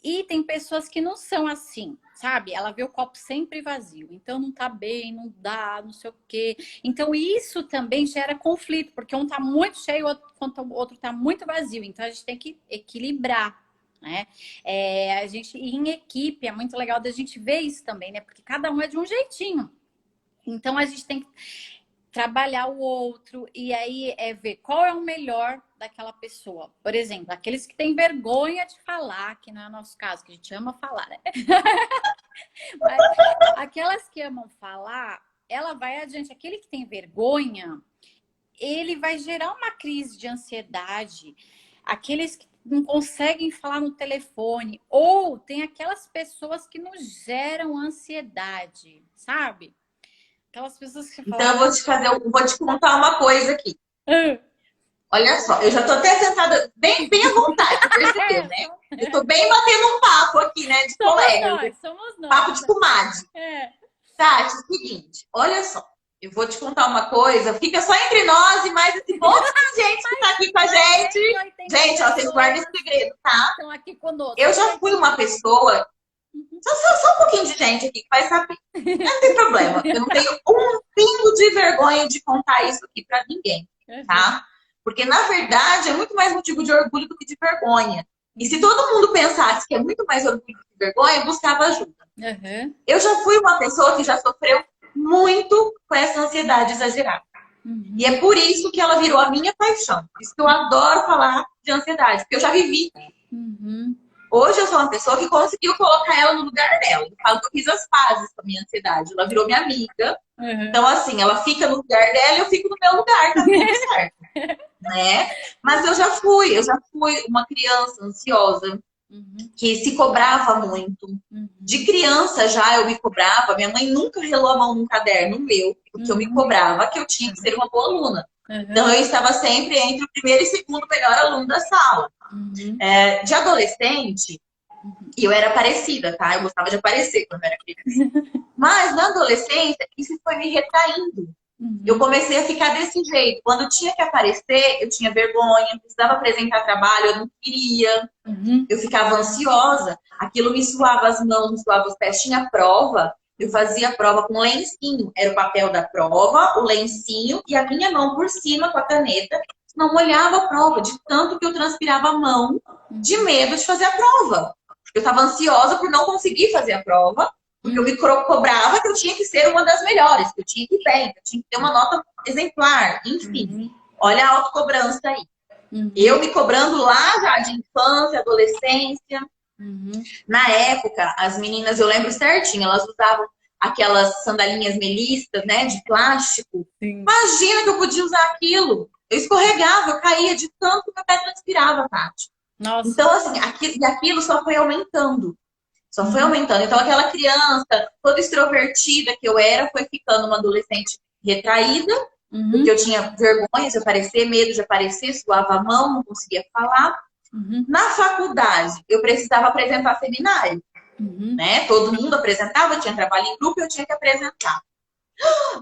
E tem pessoas que não são assim, sabe? Ela vê o copo sempre vazio. Então não tá bem, não dá, não sei o quê. Então isso também gera conflito, porque um tá muito cheio, enquanto o outro tá muito vazio. Então a gente tem que equilibrar, né? A gente ir em equipe é muito legal da gente ver isso também, né? Porque cada um é de um jeitinho. Então a gente tem que trabalhar o outro e aí ver qual é o melhor daquela pessoa. Por exemplo, aqueles que têm vergonha de falar, que não é o nosso caso, que a gente ama falar, né? Mas aquelas que amam falar, ela vai adiante. Aquele que tem vergonha, ele vai gerar uma crise de ansiedade. Aqueles que não conseguem falar no telefone, ou tem aquelas pessoas que nos geram ansiedade, sabe? Aquelas pessoas que Então falam. eu vou te contar uma coisa aqui. Olha só, eu já tô até sentada bem, bem à vontade, percebeu, né? Eu tô bem batendo um papo aqui, né, de colega. Somos nós. Papo de comadre. É. Tati, é o seguinte, olha só. Eu vou te contar uma coisa, fica só entre nós e mais esse monte de gente que tá aqui com a gente. Gente, ó, vocês guardem esse segredo, tá? Estão aqui conosco. Eu já fui uma pessoa. Só um pouquinho de gente aqui que vai saber. Não tem problema. Eu não tenho um pingo de vergonha de contar isso aqui pra ninguém, tá? Porque, na verdade, é muito mais motivo de orgulho do que de vergonha. E se todo mundo pensasse que é muito mais orgulho do que vergonha, eu buscava ajuda. Uhum. Eu já fui uma pessoa que já sofreu muito com essa ansiedade exagerada. Uhum. E é por isso que ela virou a minha paixão. Por isso que eu adoro falar de ansiedade, porque eu já vivi. Uhum. Hoje eu sou uma pessoa que conseguiu colocar ela no lugar dela. Eu falo que eu fiz as pazes com a minha ansiedade. Ela virou minha amiga. Uhum. Então, assim, ela fica no lugar dela e eu fico no meu lugar, tá tudo certo. Né? Mas eu já fui uma criança ansiosa, que se cobrava muito. De criança já eu me cobrava. Minha mãe nunca relou a mão num caderno meu, porque eu me cobrava que eu tinha que ser uma boa aluna. Então eu estava sempre entre o primeiro e segundo melhor aluno da sala. De adolescente, eu era parecida, tá? Eu gostava de aparecer quando eu era criança. Mas na adolescência, isso foi me retraindo. Eu comecei a ficar desse jeito. Quando tinha que aparecer, eu tinha vergonha, precisava apresentar trabalho, eu não queria. Eu ficava ansiosa. Aquilo me suava as mãos, me suava os pés. Tinha prova, eu fazia a prova com lencinho. Era o papel da prova, o lencinho e a minha mão por cima com a caneta. Não molhava a prova, de tanto que eu transpirava a mão de medo de fazer a prova. Eu estava ansiosa por não conseguir fazer a prova. Porque eu me cobrava que eu tinha que ser uma das melhores, que eu tinha que ir bem, que eu tinha que ter uma nota exemplar, enfim. Olha a autocobrança aí. Eu me cobrando lá já de infância, adolescência. Na época, as meninas, eu lembro certinho, elas usavam aquelas sandalinhas melistas, né, de plástico. Imagina que eu podia usar aquilo. Eu escorregava, eu caía de tanto que meu pé transpirava, Tati. Nossa. Então, assim, aquilo só foi aumentando. Só foi aumentando. Então, aquela criança toda extrovertida que eu era, foi ficando uma adolescente retraída, porque eu tinha vergonha de aparecer, medo de aparecer, suava a mão, não conseguia falar. Na faculdade, eu precisava apresentar seminário. Né? Todo mundo apresentava, tinha trabalho em grupo, eu tinha que apresentar.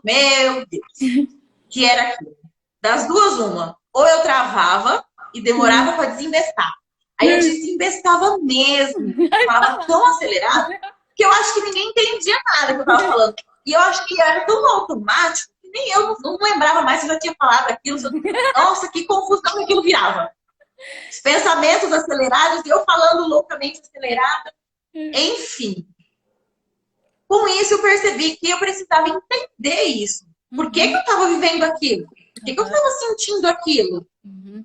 Meu Deus! Que era aquilo. Das duas, uma. Ou eu travava e demorava para desembestar. Aí eu desembestava mesmo. Falava tão acelerado que eu acho que ninguém entendia nada que eu tava falando. E eu acho que era tão automático que nem eu não lembrava mais se eu já tinha falado aquilo. Nossa, que confusão aquilo virava. Os pensamentos acelerados, eu falando loucamente acelerada. Enfim. Com isso eu percebi que eu precisava entender isso. Por que eu estava vivendo aquilo? Por que eu estava sentindo aquilo?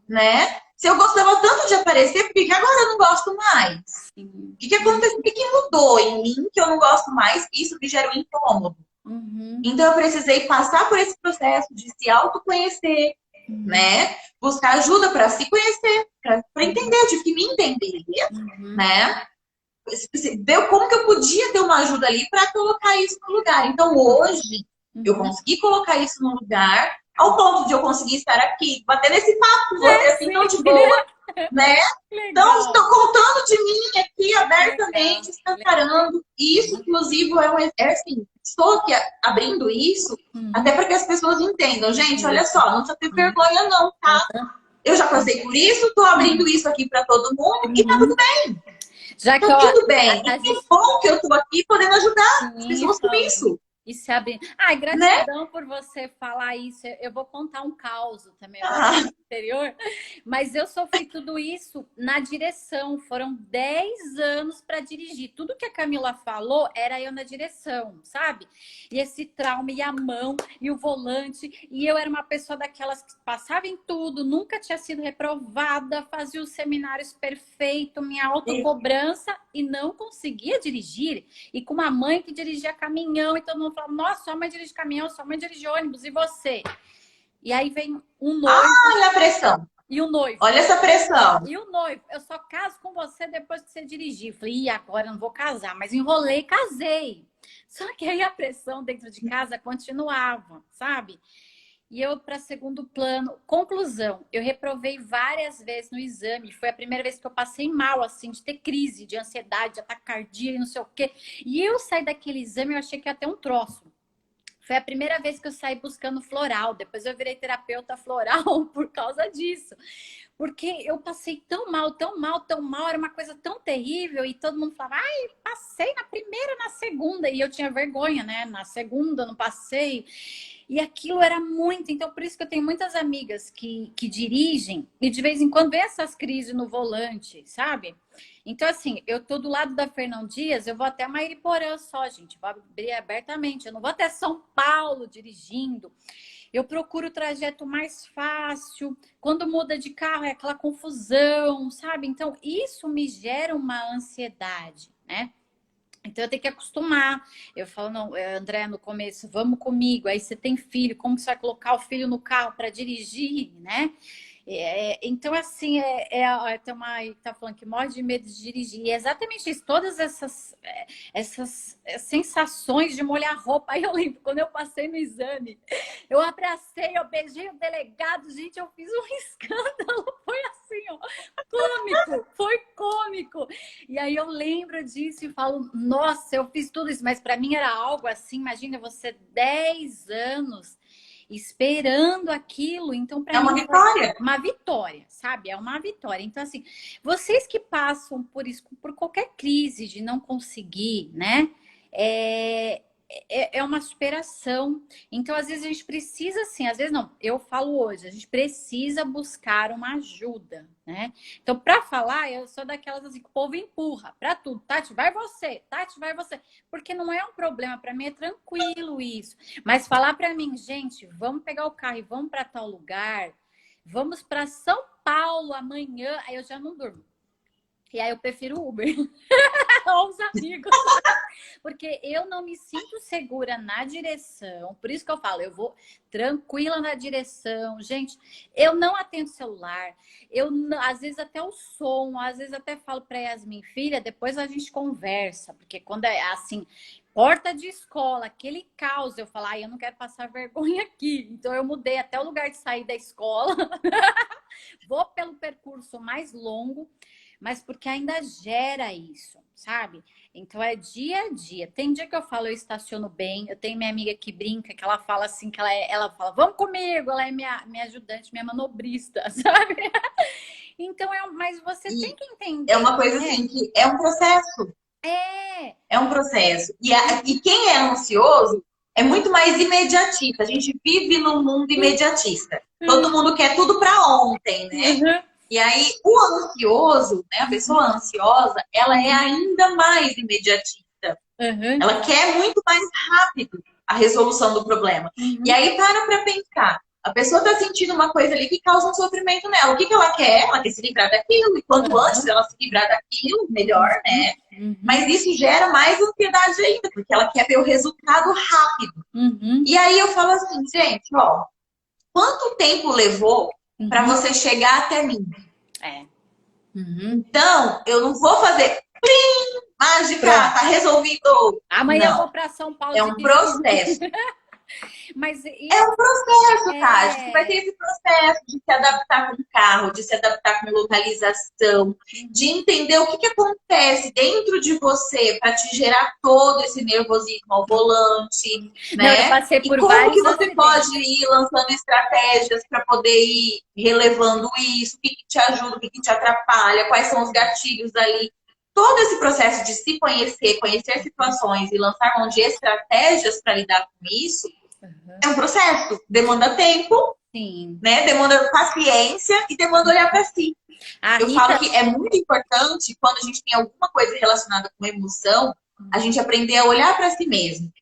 Né? Se eu gostava tanto de aparecer, por que agora eu não gosto mais? O que aconteceu? O que mudou em mim que eu não gosto mais? Isso me gera um incômodo. Então eu precisei passar por esse processo de se autoconhecer, né? Buscar ajuda para se conhecer, para entender, eu tive que me entender, né? Ver como que eu podia ter uma ajuda ali para colocar isso no lugar. Então, hoje, eu consegui colocar isso no lugar ao ponto de eu conseguir estar aqui, batendo esse papo com você, assim, tão de boa, né? Então, estou contando de mim aqui abertamente, escancarando. E isso, inclusive, assim, estou aqui abrindo isso até para que as pessoas entendam. Gente, olha só, não precisa ter vergonha não, tá? Eu já passei por isso, estou abrindo isso aqui para todo mundo e tá tudo bem. Já que, tá ó, tudo bem. E que bom que eu estou aqui podendo ajudar as pessoas com isso. E se abrir. Ai, gratidão, né? Por você falar isso. Eu vou contar um caos também. Eu moro no interior, mas eu sofri tudo isso na direção. Foram 10 anos para dirigir. Tudo que a Camila falou era eu na direção, sabe? E esse trauma, e a mão, e o volante. E eu era uma pessoa daquelas que passava em tudo, nunca tinha sido reprovada, fazia os seminários perfeito, minha autocobrança, e não conseguia dirigir. E com uma mãe que dirigia caminhão, e todo mundo falava, nossa, sua mãe dirige caminhão, sua mãe dirige ônibus, e você? E aí vem um noivo. Olha a pressão. E o noivo. Olha essa pressão. E o noivo, eu só caso com você depois que você dirigir. Falei, e agora eu não vou casar. Mas enrolei e casei. Só que aí a pressão dentro de casa continuava, sabe? E eu para segundo plano. Conclusão, eu reprovei várias vezes no exame. Foi a primeira vez que eu passei mal, assim, de ter crise, de ansiedade, de ataque cardíaco, não sei o quê. E eu saí daquele exame, eu achei que ia ter um troço. Foi a primeira vez que eu saí buscando floral. Depois eu virei terapeuta floral por causa disso. Porque eu passei tão mal, tão mal, tão mal. Era uma coisa tão terrível. E todo mundo falava, ai, passei na primeira, na segunda. E eu tinha vergonha, né? Na segunda, não passei. E aquilo era muito. Então, por isso que eu tenho muitas amigas que dirigem. E de vez em quando vem essas crises no volante, sabe? Então, assim, eu tô do lado da Fernão Dias, eu vou até Mairiporã só, gente. Vou abrir abertamente. Eu não vou até São Paulo dirigindo. Eu procuro o trajeto mais fácil. Quando muda de carro é aquela confusão, sabe? Então, isso me gera uma ansiedade, né? Então, eu tenho que acostumar. Eu falo, não, André, no começo, vamos comigo. Aí você tem filho, como você vai colocar o filho no carro para dirigir, né? Então, assim, tem uma aí que tá falando que morre de medo de dirigir. E é exatamente isso, todas essas sensações de molhar roupa. Aí eu lembro, quando eu passei no exame, eu abracei, eu beijei o delegado, gente, eu fiz um escândalo. Foi assim, ó, cômico, foi cômico. E aí eu lembro disso e falo, nossa, eu fiz tudo isso, mas para mim era algo assim, imagina você 10 anos esperando aquilo, então para mim é uma vitória, sabe? É uma vitória. Então assim, vocês que passam por isso, por qualquer crise de não conseguir, né? É uma superação. Então, às vezes, a gente precisa, assim, às vezes não, eu falo hoje, a gente precisa buscar uma ajuda, né? Então, para falar, eu sou daquelas assim que o povo empurra para tudo. Tati, vai você, Tati, vai você. Porque não é um problema, para mim é tranquilo isso. Mas falar para mim, gente, vamos pegar o carro e vamos para tal lugar, vamos para São Paulo amanhã, aí eu já não durmo. E aí eu prefiro Uber. Ou os amigos. Porque eu não me sinto segura na direção. Por isso que eu falo, eu vou tranquila na direção. Gente, eu não atendo celular. Às vezes até o som, às vezes até falo para Yasmin, filha, depois a gente conversa. Porque quando é assim, porta de escola, aquele caos, eu falo, eu não quero passar vergonha aqui. Então eu mudei até o lugar de sair da escola. Vou pelo percurso mais longo, mas porque ainda gera isso, sabe? Então é dia a dia. Tem dia que eu falo, eu estaciono bem. Eu tenho minha amiga que brinca, que ela fala assim, que ela fala, vamos comigo, ela é minha ajudante, minha manobrista, sabe? Então, mas você tem que entender. É uma coisa assim, que é um processo. É um processo. E quem é ansioso é muito mais imediatista. A gente vive num mundo imediatista. Todo mundo quer tudo para ontem, né? E aí, o ansioso, né, a pessoa ansiosa, ela é ainda mais imediatista. Ela quer muito mais rápido a resolução do problema. E aí, para pensar. A pessoa está sentindo uma coisa ali que causa um sofrimento nela. O que ela quer? Ela quer se livrar daquilo. E quanto antes ela se livrar daquilo, melhor, né? Mas isso gera mais ansiedade ainda, porque ela quer ver o resultado rápido. E aí eu falo assim, gente, ó, quanto tempo levou para Uhum. você chegar até mim. É. Uhum. Então, eu não vou fazer plim, mágica, Pronto. tá resolvido. Amanhã eu vou Não. para São Paulo É um dirigir. processo. Mas É isso um processo, Tati. Você vai ter é. esse processo de se adaptar com o carro, de se adaptar com a localização, de Uhum. entender o que, que acontece dentro de você para te gerar todo esse nervosismo ao volante, Não, eu né? passei E por como que vários você pode acidentes. ir lançando estratégias para poder ir relevando isso, o que, que te ajuda, o que, que te atrapalha, quais são os gatilhos ali. Todo esse processo de se conhecer, conhecer situações e lançar mão de estratégias para lidar com isso Uhum. é um processo, demanda tempo, Sim. né? Demanda paciência e demanda olhar para si. A Eu falo Rita. que é muito importante quando a gente tem alguma coisa relacionada com emoção, a gente aprender a olhar para si mesmo.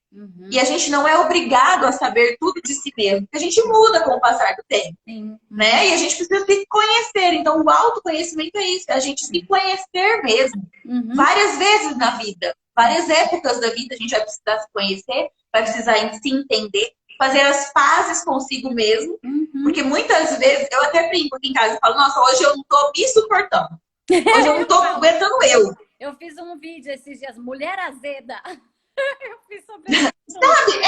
E a Uhum. gente não é obrigado a saber tudo de si mesmo, porque a gente muda com o passar do tempo, Sim. né? Uhum. E a gente precisa se conhecer. Então, o autoconhecimento é isso, é a gente se conhecer mesmo. Uhum. Várias vezes na vida, várias épocas da vida, a gente vai precisar se conhecer, vai precisar se entender, fazer as pazes consigo mesmo. Uhum. Porque muitas vezes, eu até brinco aqui em casa e falo, nossa, hoje eu não tô me suportando. Hoje eu não Eu tô falo. aguentando eu. Eu fiz um vídeo esses dias, mulher azeda. Eu fiz sobre esse assunto.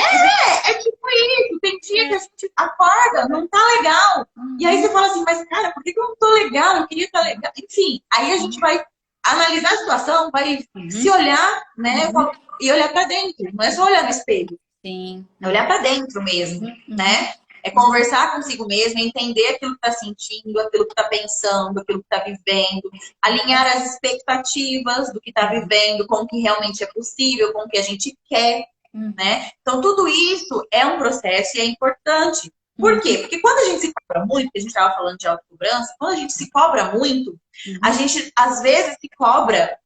É tipo isso. Tem dia que É. a gente acorda, não tá legal. E aí Uhum. você fala assim, mas cara, por que eu não tô legal? Eu queria estar legal. Enfim, aí a gente vai analisar a situação, vai se Uhum. olhar, né? Uhum. E olhar pra dentro. Não é só olhar no espelho. Sim. É olhar para dentro mesmo, Uhum. né? É conversar consigo mesmo, é entender aquilo que está sentindo, aquilo que está pensando, aquilo que está vivendo, alinhar as expectativas do que está vivendo com o que realmente é possível, com o que a gente quer, Uhum. né? Então, tudo isso é um processo e é importante. Por quê? Uhum. Porque quando a gente se cobra muito, que a gente estava falando de autocobrança, quando a gente se cobra muito, a Uhum. gente às vezes se cobra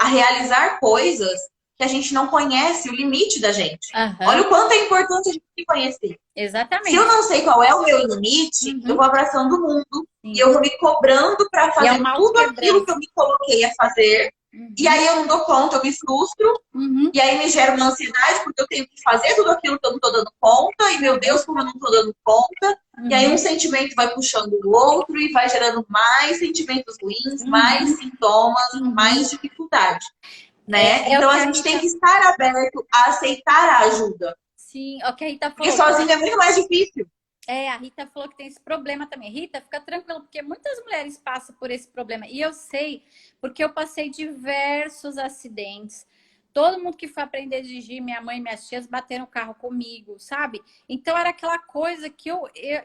a realizar coisas que a gente não conhece o limite da gente. Olha Aham. o quanto é importante a gente se conhecer. Se eu Exatamente. não sei qual é o meu limite, eu Uhum. vou abraçando o mundo e Sim. eu vou me cobrando para E é fazer uma tudo aquilo que autoquebrança. eu me coloquei a fazer. E Uhum. aí eu não dou conta, eu me frustro, Uhum. e aí me gera uma ansiedade, porque eu tenho que fazer tudo aquilo que eu não estou dando conta, e meu Uhum. Deus, como eu não estou dando conta. E aí um Uhum. sentimento vai puxando o outro e vai gerando mais sentimentos ruins, mais Uhum. sintomas, Uhum. mais dificuldade, né? É o Então que a a gente tem Rita. que estar aberto a aceitar a ajuda, Sim, é o que a Rita porque falou. sozinho é muito mais difícil. A Rita falou que tem esse problema também. Rita, fica tranquila, porque muitas mulheres passam por esse problema. E eu sei, porque eu passei diversos acidentes. Todo mundo que foi aprender a dirigir, minha mãe e minhas tias bateram o carro comigo, sabe? Então era aquela coisa que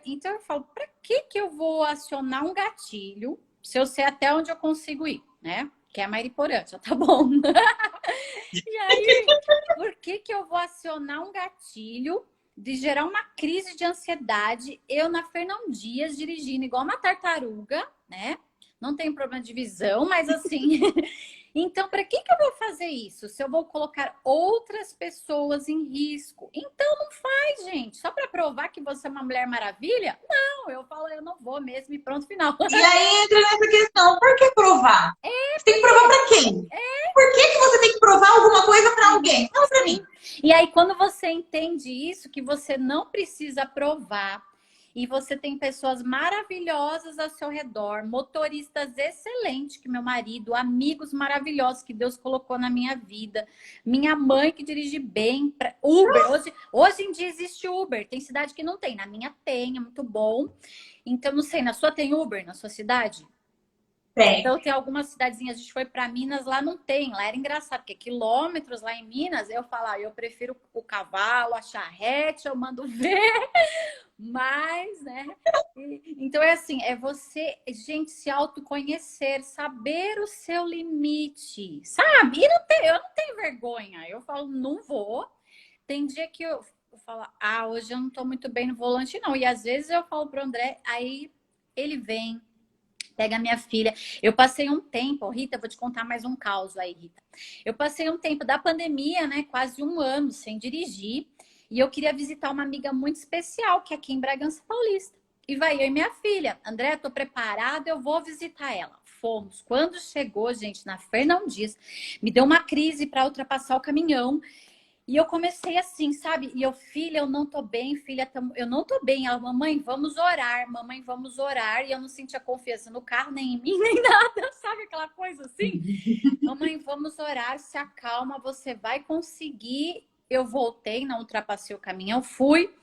então eu falo, para que que eu vou acionar um gatilho se eu sei até onde eu consigo ir, né? Que é a Mariporã, já tá bom. E aí, por que que eu vou acionar um gatilho de gerar uma crise de ansiedade, eu na Fernão Dias dirigindo igual uma tartaruga, né? Não tenho problema de visão, mas assim. Então, para que que eu vou fazer isso? Se eu vou colocar outras pessoas em risco? Então, não faz, gente. Só para provar que você é uma mulher maravilha? Não, eu falo, eu não vou mesmo e pronto, final. E aí entra nessa questão, por que provar? Você tem que provar para quem? Por que, que você tem que provar alguma coisa para alguém? Não para mim. Sim. E aí, quando você entende isso, que você não precisa provar, e você tem pessoas maravilhosas ao seu redor, motoristas excelentes, que meu marido, amigos maravilhosos que Deus colocou na minha vida, minha mãe que dirige bem, Uber. Hoje em dia existe Uber, tem cidade que não tem, na minha tem, é muito bom. Então, não sei, na sua tem Uber, na sua cidade? Tem. Então, tem algumas cidadezinhas, a gente foi para Minas, lá não tem. Lá era engraçado, porque quilômetros lá em Minas, eu falo, eu prefiro o cavalo, a charrete, eu mando ver. Mas, né? Então, é assim, é você, gente, se autoconhecer, saber o seu limite, sabe? E eu não tenho vergonha. Eu falo, não vou. Tem dia que eu falo, hoje eu não tô muito bem no volante, não. E às vezes eu falo pro André, aí ele vem. Pega a minha filha. Eu passei um tempo, Rita, vou te contar mais um caos aí, Rita. Eu passei um tempo da pandemia, né? Quase um ano sem dirigir. E eu queria visitar uma amiga muito especial, que é aqui em Bragança Paulista. E vai eu e minha filha. André, tô preparada, eu vou visitar ela. Fomos. Quando chegou, gente, na Fernão Dias, me deu uma crise para ultrapassar o caminhão. E eu comecei assim, sabe? E eu, filha, eu não tô bem, filha, eu não tô bem. Ela, mamãe, vamos orar, mamãe, vamos orar. E eu não sentia confiança no carro, nem em mim, nem nada, sabe? Aquela coisa assim. Mamãe, vamos orar, se acalma, você vai conseguir. Eu voltei, não ultrapassei o caminhão, fui.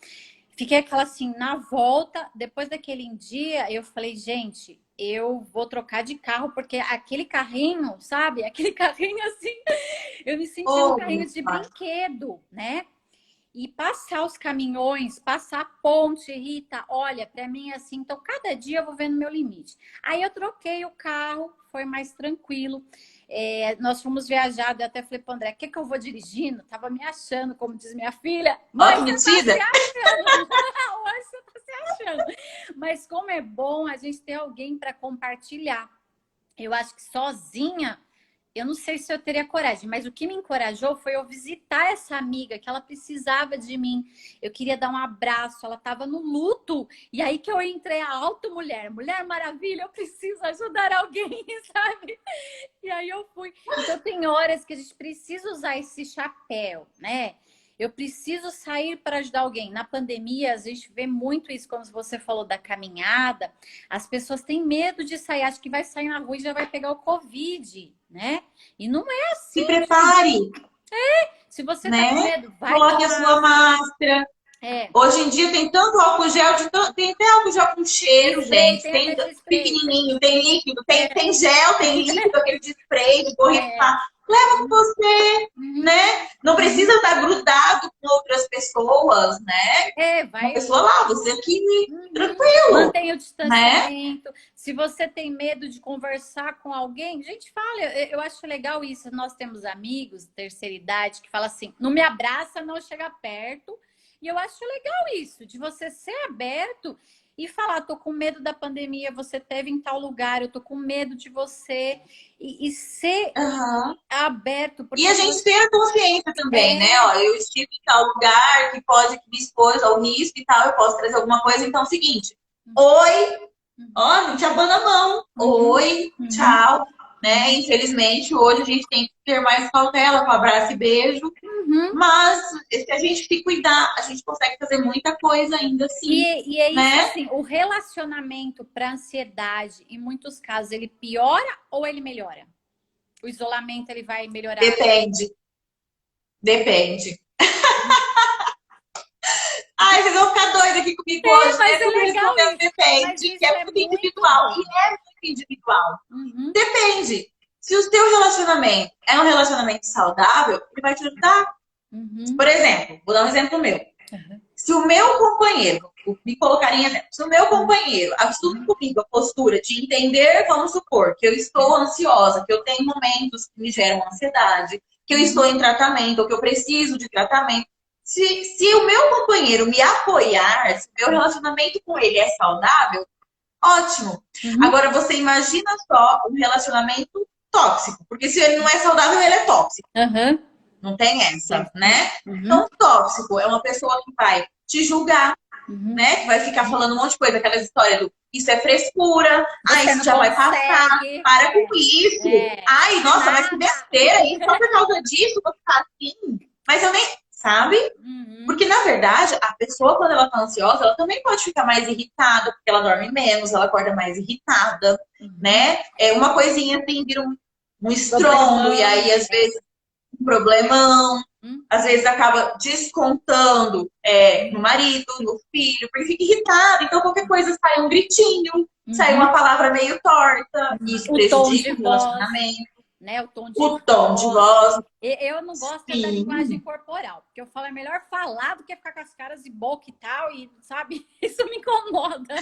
Fiquei aquela assim, na volta, depois daquele dia, eu falei, gente, eu vou trocar de carro, porque aquele carrinho, sabe? Aquele carrinho assim, eu me senti num Oh, carrinho de brinquedo, né? E passar os caminhões, passar a ponte, Rita, olha, para mim é assim, então cada dia eu vou vendo meu limite. Aí eu troquei o carro, foi mais tranquilo. Nós fomos viajar, eu até falei para o André, quer que eu vou dirigindo? Tava me achando, como diz minha filha. ó, Mãe, que você tá se metida! achando. Hoje você tá se achando. Mas como é bom a gente ter alguém para compartilhar. Eu acho que sozinha eu não sei se eu teria coragem, mas o que me encorajou foi eu visitar essa amiga, que ela precisava de mim. Eu queria dar um abraço, ela estava no luto. E aí que eu entrei a alto mulher, Mulher Maravilha, eu preciso ajudar alguém, sabe? E aí eu fui. Então tem horas que a gente precisa usar esse chapéu, né? Eu preciso sair para ajudar alguém. Na pandemia, a gente vê muito isso, como você falou da caminhada. As pessoas têm medo de sair, acho que vai sair na rua e já vai pegar o Covid, né? E não é Se assim, gente. prepare, Se você tá com né? medo, vai de Coloque a sua máscara. máscara. É, Hoje em dia tem tanto álcool gel, tem até álcool gel com tem cheiro, spray, gente. tem Tem até de spray. pequenininho, tem líquido, tem gel, tem líquido, aquele de spray, de É. borrifar. Leva com você, Uhum, né? Não uhum. precisa estar grudado com outras pessoas, né? Uma Vai. pessoa lá, você aqui, Uhum. tranquilo, Mantenha o né? distanciamento. Se você tem medo de conversar com alguém, gente, fala. Eu acho legal isso. Nós temos amigos, terceira idade, que fala assim: não me abraça, não chega perto. E eu acho legal isso, de você ser aberto e falar: tô com medo da pandemia, você teve em tal lugar, eu tô com medo de você. E ser Aham. aberto, E porque a se gente você. tem a consciência também, né? É. Ó, eu estive em tal lugar que pode que me expôs ao risco e tal, eu posso trazer alguma coisa. Então, é o seguinte: oi, Uhum, ó, não te abana a mão. uhum, Oi, uhum, tchau. Né? Infelizmente, hoje a gente tem que ter mais cautela com abraço e beijo. uhum. Mas se a gente se cuidar, a gente consegue fazer muita coisa ainda assim, E é isso né? assim, o relacionamento para ansiedade, em muitos casos, ele piora ou ele melhora? O isolamento ele vai melhorar? Depende, depende. Ai, vocês vão ficar doidos aqui comigo hoje, Mas né? é Tudo legal respondendo isso. Mas depende, que isso é é muito muito individual. bom. E é muito individual. Uhum, Depende. Se o seu relacionamento é um relacionamento saudável, ele vai te ajudar. uhum, Por exemplo, vou dar um exemplo meu. uhum, Se o meu companheiro, me colocar em exemplo, se o meu companheiro assume uhum, comigo a postura de entender, vamos supor, que eu estou ansiosa, que eu tenho momentos que me geram ansiedade, que eu estou uhum, em tratamento, ou que eu preciso de tratamento. Se o meu companheiro me apoiar, se o meu relacionamento com ele é saudável, ótimo. uhum, Agora você imagina só um relacionamento tóxico, porque se ele não é saudável, ele é tóxico. uhum, Não tem essa, né? uhum, Então, tóxico é uma pessoa que vai te julgar, uhum. né? Que vai ficar falando um monte de coisa, aquelas histórias do isso é frescura, ah, Você isso não já vai passar, consegue. para com isso. Ai, É nossa, mas que nada. besteira, isso só por causa disso você tá assim. Mas eu nem, sabe? Uhum, Porque, na verdade, a pessoa, quando ela tá ansiosa, ela também pode ficar mais irritada, porque ela dorme menos, ela acorda mais irritada, uhum. né? É uma coisinha assim, vira um estrondo, e Problemão. aí, às vezes, um problemão, Uhum, às vezes acaba descontando no marido, no filho, porque fica irritado. Então, qualquer coisa sai um gritinho, sai uhum. uma palavra meio torta, e isso O tom de prejudica o voz, relacionamento. né? O tom de O tom de voz. voz, Eu não gosto é da linguagem sim. corporal, porque eu falo é melhor falar do que ficar com as caras de boca e tal, e sabe? Isso me incomoda.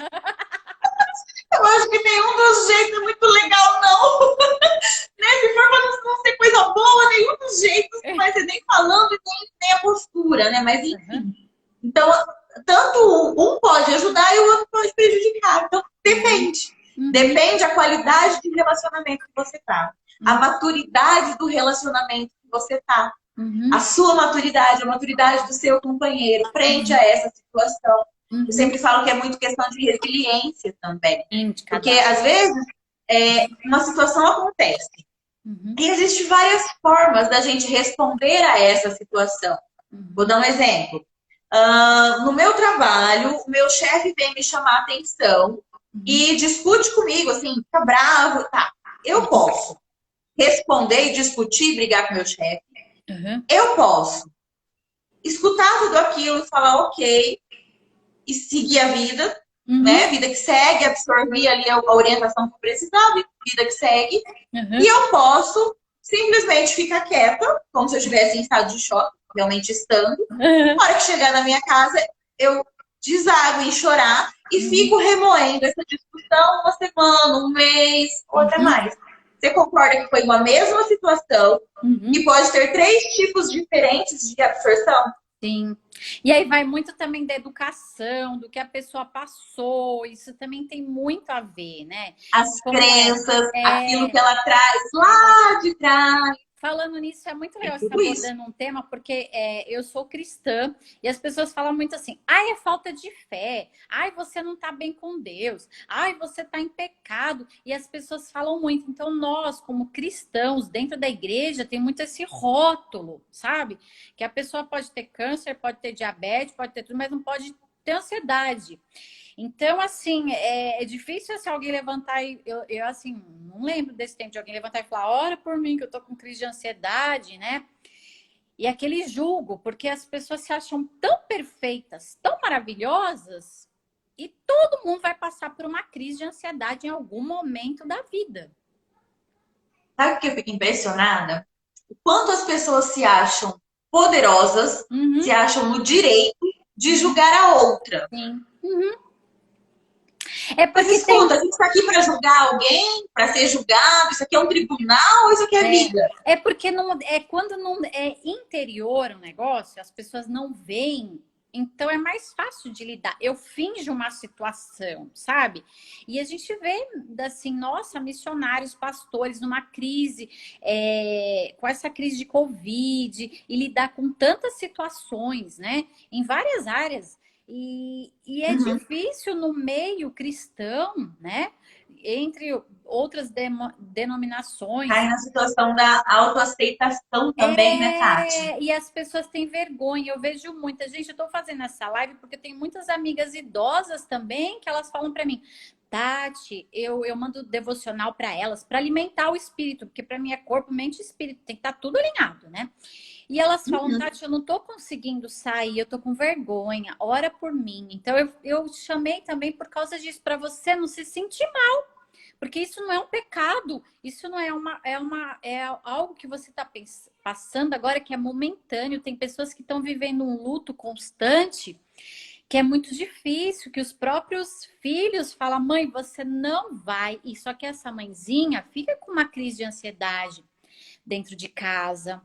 Eu acho que nenhum dos jeitos é muito legal, não. Né? Se for para não ser coisa boa, nenhum dos jeitos não vai ser nem falando e nem a postura, né? Mas Uhum, enfim. Então, tanto um pode ajudar e o outro pode prejudicar. Então, uhum, depende. uhum, Depende da qualidade de relacionamento que você tá. A uhum, maturidade do relacionamento que você tá. A uhum, sua maturidade, a maturidade do seu companheiro frente a essa situação. Eu uhum. sempre falo que é muito questão de resiliência também. De Porque, cada às vezes, uma situação acontece. um. Uhum, E existem várias formas da gente responder a essa situação. Vou Uhum. dar um exemplo. No meu trabalho, o meu chefe vem me chamar a atenção Uhum. e discute comigo, assim, fica bravo, tá? Eu posso responder e discutir, brigar com meu chefe. Uhum. Eu posso escutar tudo aquilo e falar ok e seguir a vida, Uhum. né? Vida que segue, absorver ali a orientação que eu precisava, vida que segue. E Uhum. eu posso simplesmente ficar quieta, como se eu estivesse em estado de choque, realmente estando. Uhum. Na hora que chegar na minha casa, eu desago em chorar e Uhum. fico remoendo essa discussão uma semana, um mês ou até Uhum. mais. Você concorda que foi uma mesma situação e Uhum. pode ter três tipos diferentes de absorção? Sim. E aí vai muito também da educação, do que a pessoa passou, isso também tem muito a ver, né? As Como é, crenças, aquilo é que ela traz lá de trás, falando nisso, é muito é legal você estar tudo isso. abordando um tema, porque eu sou cristã e as pessoas falam muito assim: ai, é falta de fé, ai, você não está bem com Deus, ai, você está em pecado. E as pessoas falam muito. Então, nós, como cristãos, dentro da igreja, tem muito esse rótulo, sabe? Que a pessoa pode ter câncer, pode ter diabetes, pode ter tudo, mas não pode ter ansiedade. Então, assim, é difícil se alguém levantar e eu, assim, não lembro desse tempo de alguém levantar e falar, ora por mim, que eu tô com crise de ansiedade, né? E aquele julgo, porque as pessoas se acham tão perfeitas, tão maravilhosas, e todo mundo vai passar por uma crise de ansiedade em algum momento da vida. Sabe o que eu fico impressionada? O quanto as pessoas se acham poderosas, se Uhum, acham no direito de uhum, julgar a outra. sim. Uhum. É Mas porque tem escuta, a gente está aqui para julgar alguém, para ser julgado, isso aqui é um tribunal ou isso aqui é vida? É porque não é quando não é interior o negócio, as pessoas não veem, então é mais fácil de lidar. Eu finjo uma situação, sabe? E a gente vê assim, nossa, missionários, pastores numa crise, com essa crise de Covid e lidar com tantas situações, né? Em várias áreas. E é Uhum. difícil no meio cristão, né? Entre outras Cai denominações. na situação da autoaceitação também, né, Tati? E as pessoas têm vergonha. Eu vejo muita gente. Eu estou fazendo essa live porque tem muitas amigas idosas também que elas falam para mim, Tati, eu mando devocional para elas para alimentar o espírito, porque para mim é corpo, mente e espírito, tem que estar tudo alinhado, né? E elas falam, Uhum. Tati, eu não tô conseguindo sair, eu tô com vergonha, ora por mim. Então eu chamei também por causa disso, para você não se sentir, porque isso não é um pecado, isso não é algo que você está passando agora que é momentâneo. Tem pessoas que estão vivendo um luto constante, que é muito difícil, que os próprios filhos falam, mãe, você não vai. E só que essa mãezinha fica com uma crise de ansiedade dentro de casa,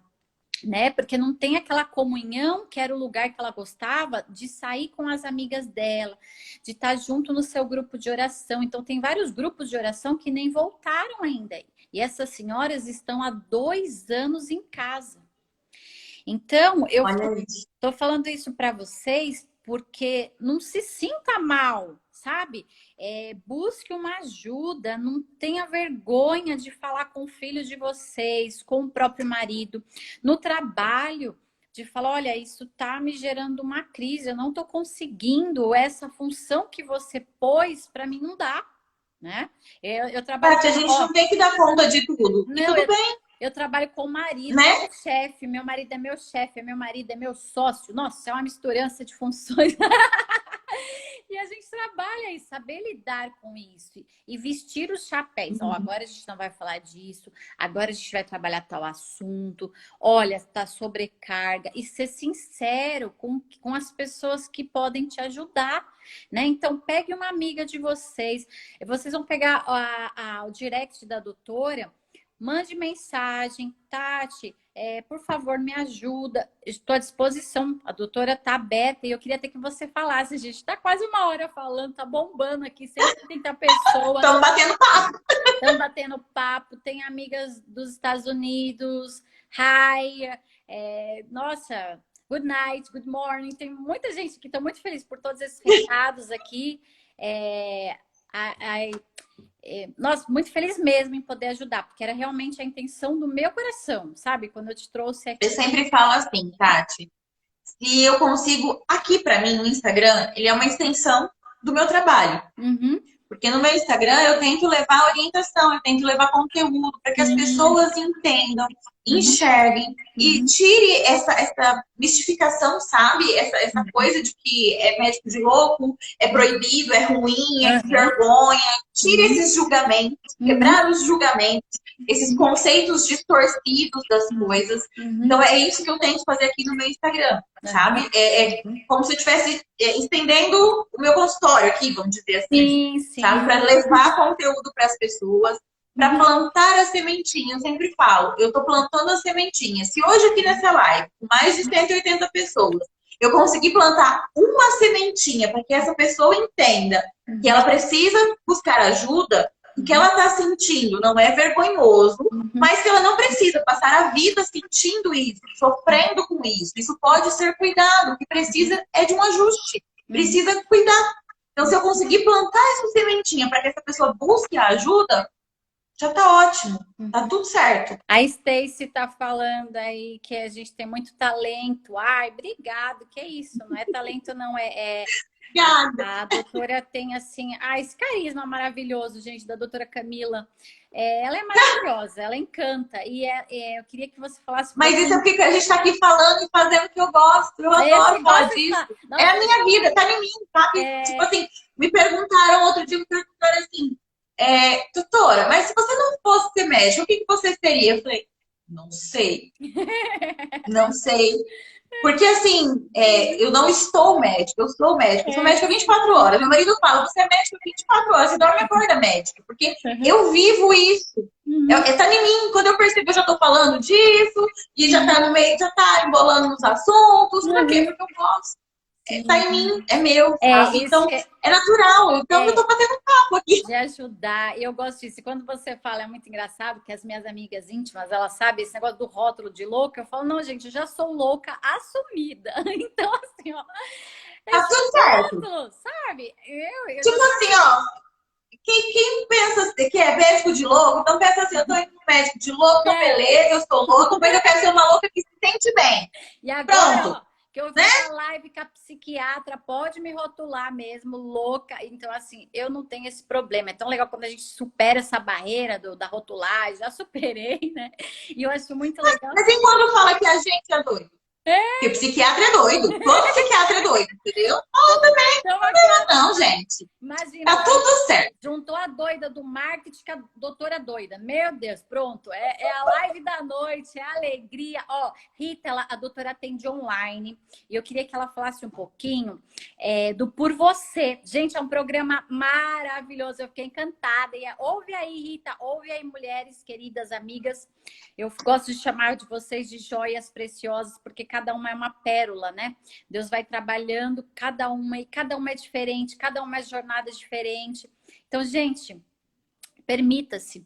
né? Porque não tem aquela comunhão, que era o lugar que ela gostava, de sair com as amigas dela, de estar junto no seu grupo de oração. Então, tem vários grupos de oração que nem voltaram ainda. E essas senhoras estão há 2 anos em casa. Então, eu Olha isso. tô falando isso para vocês porque não se sinta mal, sabe? Busque uma ajuda, não tenha vergonha de falar com o filho de vocês, com o próprio marido, no trabalho, de falar, olha, isso tá me gerando uma crise, eu não tô conseguindo essa função que você pôs para mim não dá, né? Eu trabalho Tati, a com, gente ó, não tem que dar conta de tudo. E não, tudo bem, eu trabalho com o marido, né? meu chefe, meu marido é meu chefe, meu marido é meu sócio. Nossa, é uma misturança de funções. E a gente trabalha em saber lidar com isso e vestir os chapéus. Ó, Uhum. agora a gente não vai falar disso, agora a gente vai trabalhar tal assunto. Olha, tá sobrecarga. E ser sincero com as pessoas que podem te ajudar, né? Então, pegue uma amiga de vocês vão pegar o direct da doutora. Mande mensagem, Tati, por favor, me ajuda. Estou à disposição. A doutora está aberta e eu queria até que você falasse. A gente está quase uma hora falando, tá bombando aqui, 130 pessoas, Estamos batendo papo. estão batendo papo. Tem amigas dos Estados Unidos. Hi, nossa, good night, good morning. Tem muita gente que está muito feliz por todos esses recados aqui. É, nossa, muito feliz mesmo em poder ajudar, porque era realmente a intenção do meu coração, sabe? Quando eu te trouxe Eu aqui. sempre falo assim, Tati. se eu consigo, aqui para mim, no Instagram, ele é uma extensão do meu trabalho. Uhum. Porque no meu Instagram eu tento levar orientação, eu tento levar conteúdo para que as pessoas entendam, enxerguem e tire essa mistificação, sabe? Essa coisa de que é médico de louco, é proibido, é ruim, é vergonha. Tire esses julgamentos, quebrar os julgamentos, esses conceitos distorcidos das coisas. Então é isso que eu tento fazer aqui no meu Instagram, sabe? É como se eu estivesse estendendo o meu consultório aqui, vamos dizer assim, sabe? Para levar conteúdo para as pessoas, para plantar a sementinha. Eu sempre falo, eu estou plantando a sementinha. Se hoje aqui nessa live, com mais de 180 pessoas, eu conseguir plantar uma sementinha para que essa pessoa entenda que ela precisa buscar ajuda, o que ela está sentindo não é vergonhoso, mas que ela não precisa passar a vida sentindo isso, sofrendo com isso. Isso pode ser cuidado, o que precisa é de um ajuste, precisa cuidar. Então, se eu conseguir plantar essa sementinha para que essa pessoa busque a ajuda, já tá ótimo, tá tudo certo. A Stacy tá falando aí que a gente tem muito talento. Ai, obrigado, que isso, não é talento não, a doutora tem assim, esse carisma maravilhoso, gente, da doutora Camila. Ela é maravilhosa, ela encanta. E eu queria que você falasse... Mas isso é porque a gente tá aqui falando e fazendo o que eu gosto. Eu adoro falar disso. É a minha vida, tá em mim, sabe? Tipo assim, me perguntaram outro dia, assim, doutora, mas se você não fosse ser médica, o que você seria? Eu falei, não sei. Não sei. Porque, assim, eu não estou médica, eu sou médica. Eu sou médica 24 horas. Meu marido fala, você é médica 24 horas, você dorme e acorda médica. Porque eu vivo isso. Tá em mim. Quando eu percebo, eu já tô falando disso, e já tá no meio, já tá embolando nos assuntos. Por quê? Porque eu gosto. Tá em mim, é meu. Então, é natural. Então, eu tô batendo papo aqui. De ajudar. Eu gosto disso. E quando você fala, é muito engraçado, que as minhas amigas íntimas, elas sabem esse negócio do rótulo de louca. Eu falo, não, gente, eu já sou louca assumida. Então, assim, ó. Tá tudo certo. Sabe? Tipo assim, ó. Quem pensa que é médico de louco, então pensa assim, eu tô indo pro médico de louco, beleza, eu sou louca, mas eu quero ser uma louca que se sente bem. E agora, pronto. Ó, que eu vi a live com a psiquiatra, pode me rotular mesmo, louca. Então, assim, eu não tenho esse problema. É tão legal quando a gente supera essa barreira da rotulagem. Já superei, né? E eu acho muito legal. Mas e quando fala que a gente é doido? Porque psiquiatra é doido. Todo psiquiatra é doido, entendeu? Também. Não, gente. Imagina, tá tudo certo. Juntou a doida do marketing com a doutora doida. Meu Deus, pronto. É a live da noite, é a alegria. Ó, Rita, a doutora atende online. E eu queria que ela falasse um pouquinho do Por Você. Gente, é um programa maravilhoso. Eu fiquei encantada. Ouve aí, Rita. Ouve aí, mulheres, queridas, amigas. Eu gosto de chamar de vocês de joias preciosas, porque cada uma é uma pérola, né? Deus vai trabalhando cada uma e cada uma é diferente, cada uma é jornada diferente. Então, gente, permita-se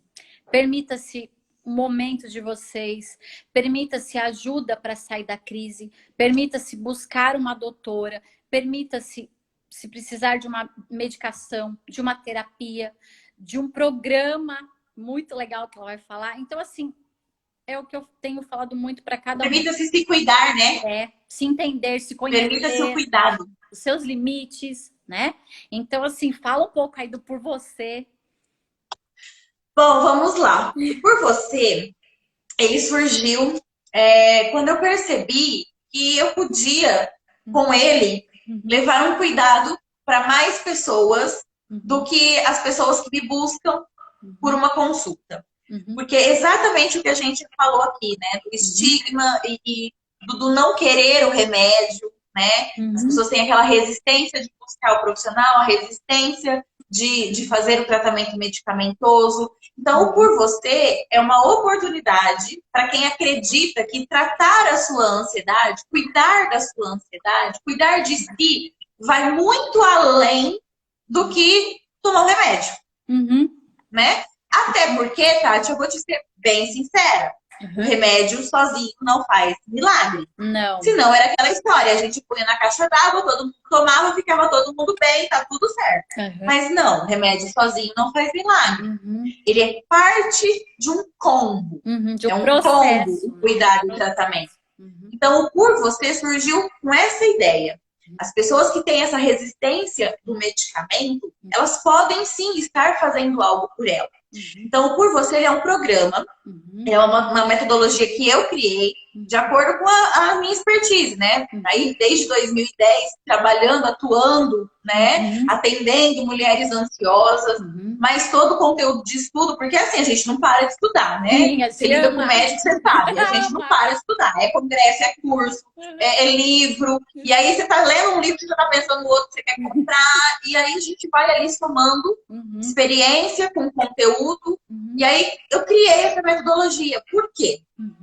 um momento de vocês, permita-se ajuda para sair da crise, permita-se buscar uma doutora, permita-se, se precisar de uma medicação, de uma terapia, de um programa muito legal que ela vai falar. Então, assim, é o que eu tenho falado muito para cada um. Permita-se se cuidar, né? Se entender, se conhecer. Permita-se o cuidado. Os seus limites, né? Então, assim, fala um pouco aí do Por Você. Bom, vamos lá. Por Você, ele surgiu quando eu percebi que eu podia, com ele, levar um cuidado para mais pessoas do que as pessoas que me buscam por uma consulta. Porque é exatamente o que a gente falou aqui, né? Do estigma e do não querer o remédio, né? As pessoas têm aquela resistência de buscar o profissional, a resistência de fazer o tratamento medicamentoso. Então, o Por Você é uma oportunidade para quem acredita que tratar a sua ansiedade, cuidar da sua ansiedade, cuidar de si, vai muito além do que tomar um remédio, né? Até porque, Tati, eu vou te ser bem sincera. O remédio sozinho não faz milagre. Não. Senão era aquela história. A gente punha na caixa d'água, todo mundo tomava, ficava todo mundo bem, tá tudo certo. Mas não, remédio sozinho não faz milagre. Ele é parte de um combo. De um é um processo. combo, o cuidado e o tratamento. Então, o Por Você surgiu com essa ideia. As pessoas que têm essa resistência do medicamento, elas podem sim estar fazendo algo por ela. Então, o Por Você é um programa, é uma metodologia que eu criei de acordo com a minha expertise, né? Aí, desde 2010, trabalhando, atuando, né? Atendendo mulheres ansiosas, mas todo o conteúdo de estudo, porque assim, a gente não para de estudar, né? Sim, Você lida com médico, você sabe, a gente não para de estudar. É congresso, é curso, é livro, e aí você tá lendo um livro, você já tá pensando no outro que você quer comprar, e aí a gente vai ali somando experiência com conteúdo, e aí eu criei essa metodologia. Por quê?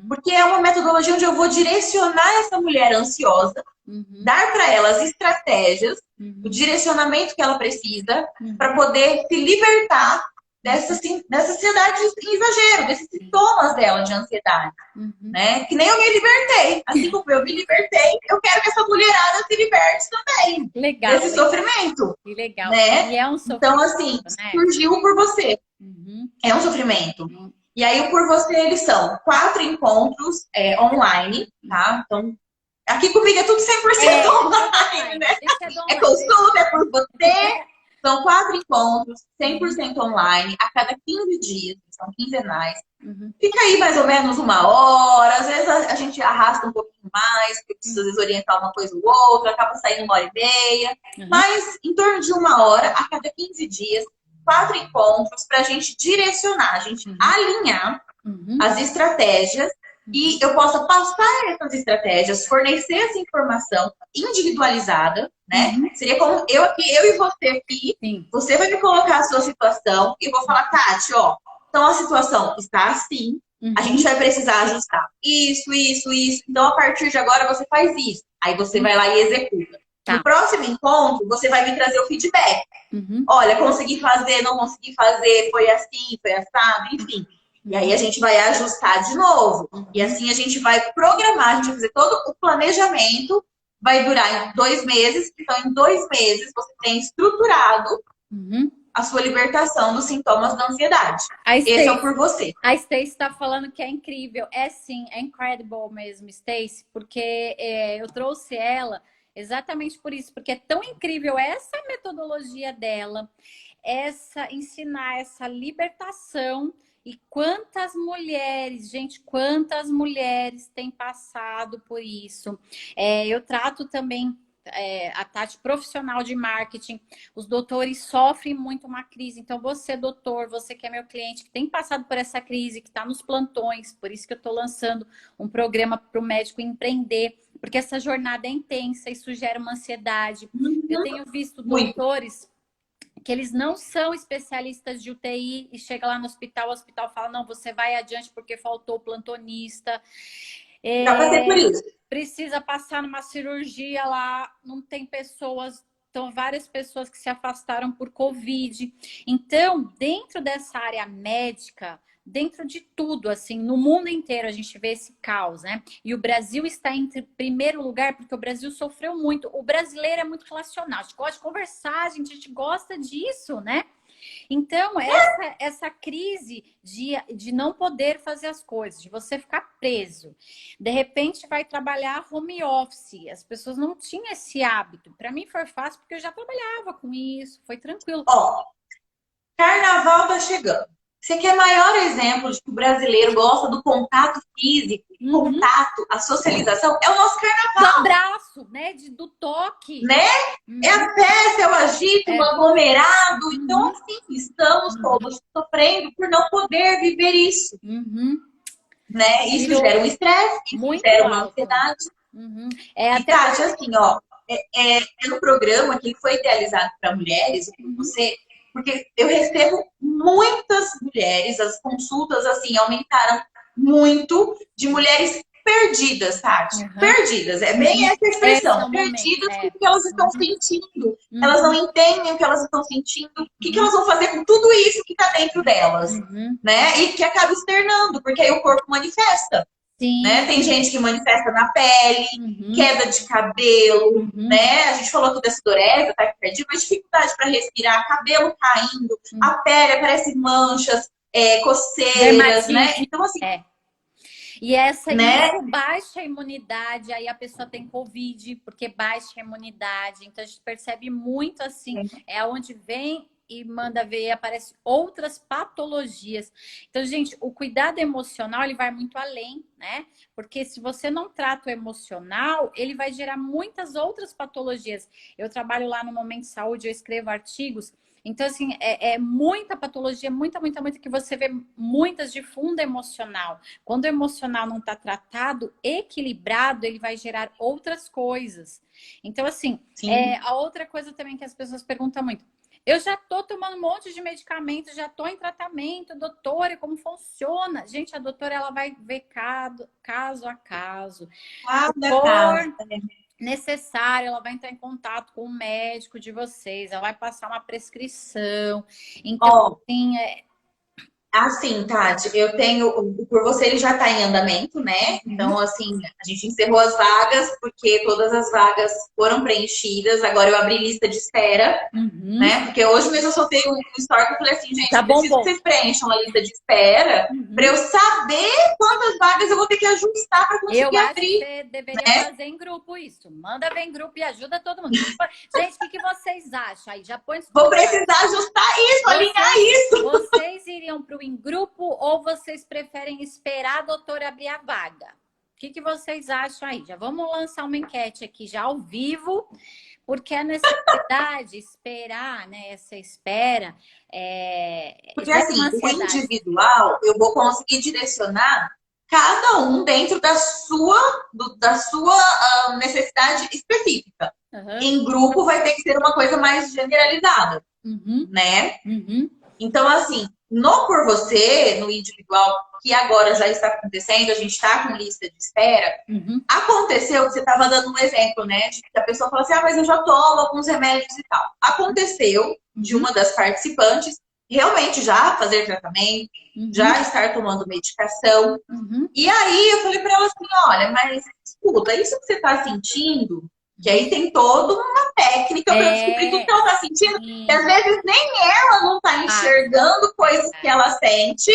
Porque é uma metodologia onde eu vou direcionar essa mulher ansiosa, dar para ela as estratégias, o direcionamento que ela precisa para poder se libertar dessa ansiedade em exagero, desses sintomas dela de ansiedade. Né? Que nem eu me libertei. Assim como eu me libertei, eu quero que essa mulherada se liberte também. Legal. Desse sofrimento. Que legal. Né? E é um sofrimento, então, assim, né? surgiu Por Você. É um sofrimento. E aí, o Por Você, eles são 4 encontros online, tá? Então, aqui comigo é tudo 100% online, né? É consulta, é Por Você. São 4 encontros, 100% online, a cada 15 dias, são quinzenais. Fica aí mais ou menos 1 hora, às vezes a gente arrasta um pouquinho mais, porque precisa às vezes orientar uma coisa ou outra, acaba saindo 1h30, mas em torno de 1 hora, a cada 15 dias, 4 encontros para a gente direcionar, a gente alinhar as estratégias e eu possa passar essas estratégias, fornecer essa informação individualizada, né? Seria como eu e você aqui, você vai me colocar a sua situação e eu vou falar, Tati, ó, então a situação está assim, a gente vai precisar ajustar isso. Então, a partir de agora, você faz isso. Aí você vai lá e executa. No próximo encontro, você vai me trazer o feedback. Olha, consegui fazer, não consegui fazer, foi assim, foi assado, enfim. E aí a gente vai ajustar de novo. E assim a gente vai programar, a gente vai fazer todo o planejamento. Vai durar 2 meses. Então, em 2 meses, você tem estruturado a sua libertação dos sintomas da ansiedade. Esse é o Por Você. A Stacy está falando que é incrível. É sim, é incredible mesmo, Stacy, porque eu trouxe ela exatamente por isso, porque é tão incrível essa metodologia dela, ensinar essa libertação. E quantas mulheres, gente, quantas mulheres têm passado por isso. Eu trato também a Tati profissional de marketing. Os doutores sofrem muito uma crise. Então, você, doutor, você que é meu cliente, que tem passado por essa crise, que está nos plantões, por isso que eu estou lançando um programa para o médico empreender, porque essa jornada é intensa, isso gera uma ansiedade. Eu tenho visto doutores que eles não são especialistas de UTI e chega lá no hospital, o hospital fala, não, você vai adiante porque faltou o plantonista. Já passei por isso. Precisa passar numa cirurgia lá, não tem pessoas, então várias pessoas que se afastaram por Covid. Então, dentro dessa área médica, dentro de tudo, assim, no mundo inteiro a gente vê esse caos, né? E o Brasil está em primeiro lugar porque o Brasil sofreu muito. O brasileiro é muito relacional, a gente gosta de conversar, a gente gosta disso, né? Então, essa crise de não poder fazer as coisas, de você ficar preso, de repente vai trabalhar home office, as pessoas não tinham esse hábito. Para mim foi fácil porque eu já trabalhava com isso, foi tranquilo. Ó, carnaval tá chegando. Você quer maior exemplo de que o brasileiro gosta do contato físico, contato, a socialização? É o nosso carnaval. Do abraço, né? Do toque. Né? É a festa, é o agito, o aglomerado. Então, assim, estamos todos sofrendo por não poder viver isso. Né? Isso gera um estresse, isso gera uma ansiedade. E, Tati, assim, ó, é um programa que foi idealizado para mulheres, porque eu recebo muitas mulheres, as consultas, assim, aumentaram muito de mulheres perdidas, Tati. Perdidas, é bem essa expressão. Perdidas com o que elas estão sentindo. Elas não entendem o que elas estão sentindo. O que elas vão fazer com tudo isso que está dentro delas. Né? E que acaba externando, porque aí o corpo manifesta. Né? Tem gente que manifesta na pele, queda de cabelo, né? A gente falou aqui da sudorese, taquicardia, mas dificuldade para respirar, cabelo caindo, a pele aparece manchas, coceiras, né? Então, assim, E né? isso baixa a imunidade, aí a pessoa tem Covid, porque baixa a imunidade. Então a gente percebe muito assim, é onde vem e manda ver, e aparece outras patologias. Então, gente, o cuidado emocional, ele vai muito além, né? Porque se você não trata o emocional, ele vai gerar muitas outras patologias. Eu trabalho lá no Momento Saúde, eu escrevo artigos. Então, assim, é muita patologia, muita, que você vê muitas de fundo emocional. Quando o emocional não está tratado, equilibrado, ele vai gerar outras coisas. Então, assim, Sim. a outra coisa também que as pessoas perguntam muito. Eu já tô tomando um monte de medicamento, já tô em tratamento, doutora, como funciona? Gente, a doutora, ela vai ver caso a caso. Se Cada caso. for necessário, ela vai entrar em contato com o médico de vocês, ela vai passar uma prescrição. Então, Ó, assim, assim, Tati, eu tenho, por você ele já está em andamento, né? Então, assim, a gente encerrou as vagas porque todas as vagas foram preenchidas. Agora eu abri lista de espera, uhum, né? Porque hoje mesmo eu soltei um story que eu falei assim, gente, tá eu bom, preciso que bom. vocês preencham a lista de espera para Uhum. eu saber quantas vagas eu vou ter que ajustar para Eu conseguir acho que abrir, você deveria né? fazer em grupo isso. Manda ver em grupo e ajuda todo mundo. Gente, o que vocês acham aí? Já põe nos Vou comentários. precisar ajustar isso, alinhar Vocês, isso. vocês iriam para o em grupo ou vocês preferem esperar a doutora abrir a vaga? O que vocês acham aí? Já vamos lançar uma enquete aqui já ao vivo, porque a necessidade esperar, né? Essa espera Porque gera uma assim, o ansiedade. individual, eu vou conseguir direcionar cada um dentro da sua necessidade específica. Uhum, Em grupo vai ter que ser uma coisa mais generalizada, uhum, né? uhum, Então, assim, no por você, no individual, que agora já está acontecendo, a gente está com lista de espera, uhum, aconteceu que você estava dando um exemplo, né? De que a pessoa falou assim, ah, mas eu já tomo alguns remédios e tal. Aconteceu de uhum, uma das participantes realmente já fazer tratamento, uhum, já estar tomando medicação. uhum, E aí eu falei para ela assim, olha, mas escuta, isso que você está sentindo, que uhum. aí tem toda uma técnica para eu descobrir tudo que ela está sentindo, e às Sim. vezes nem ela não está Sabe? enxergando coisas que ela sente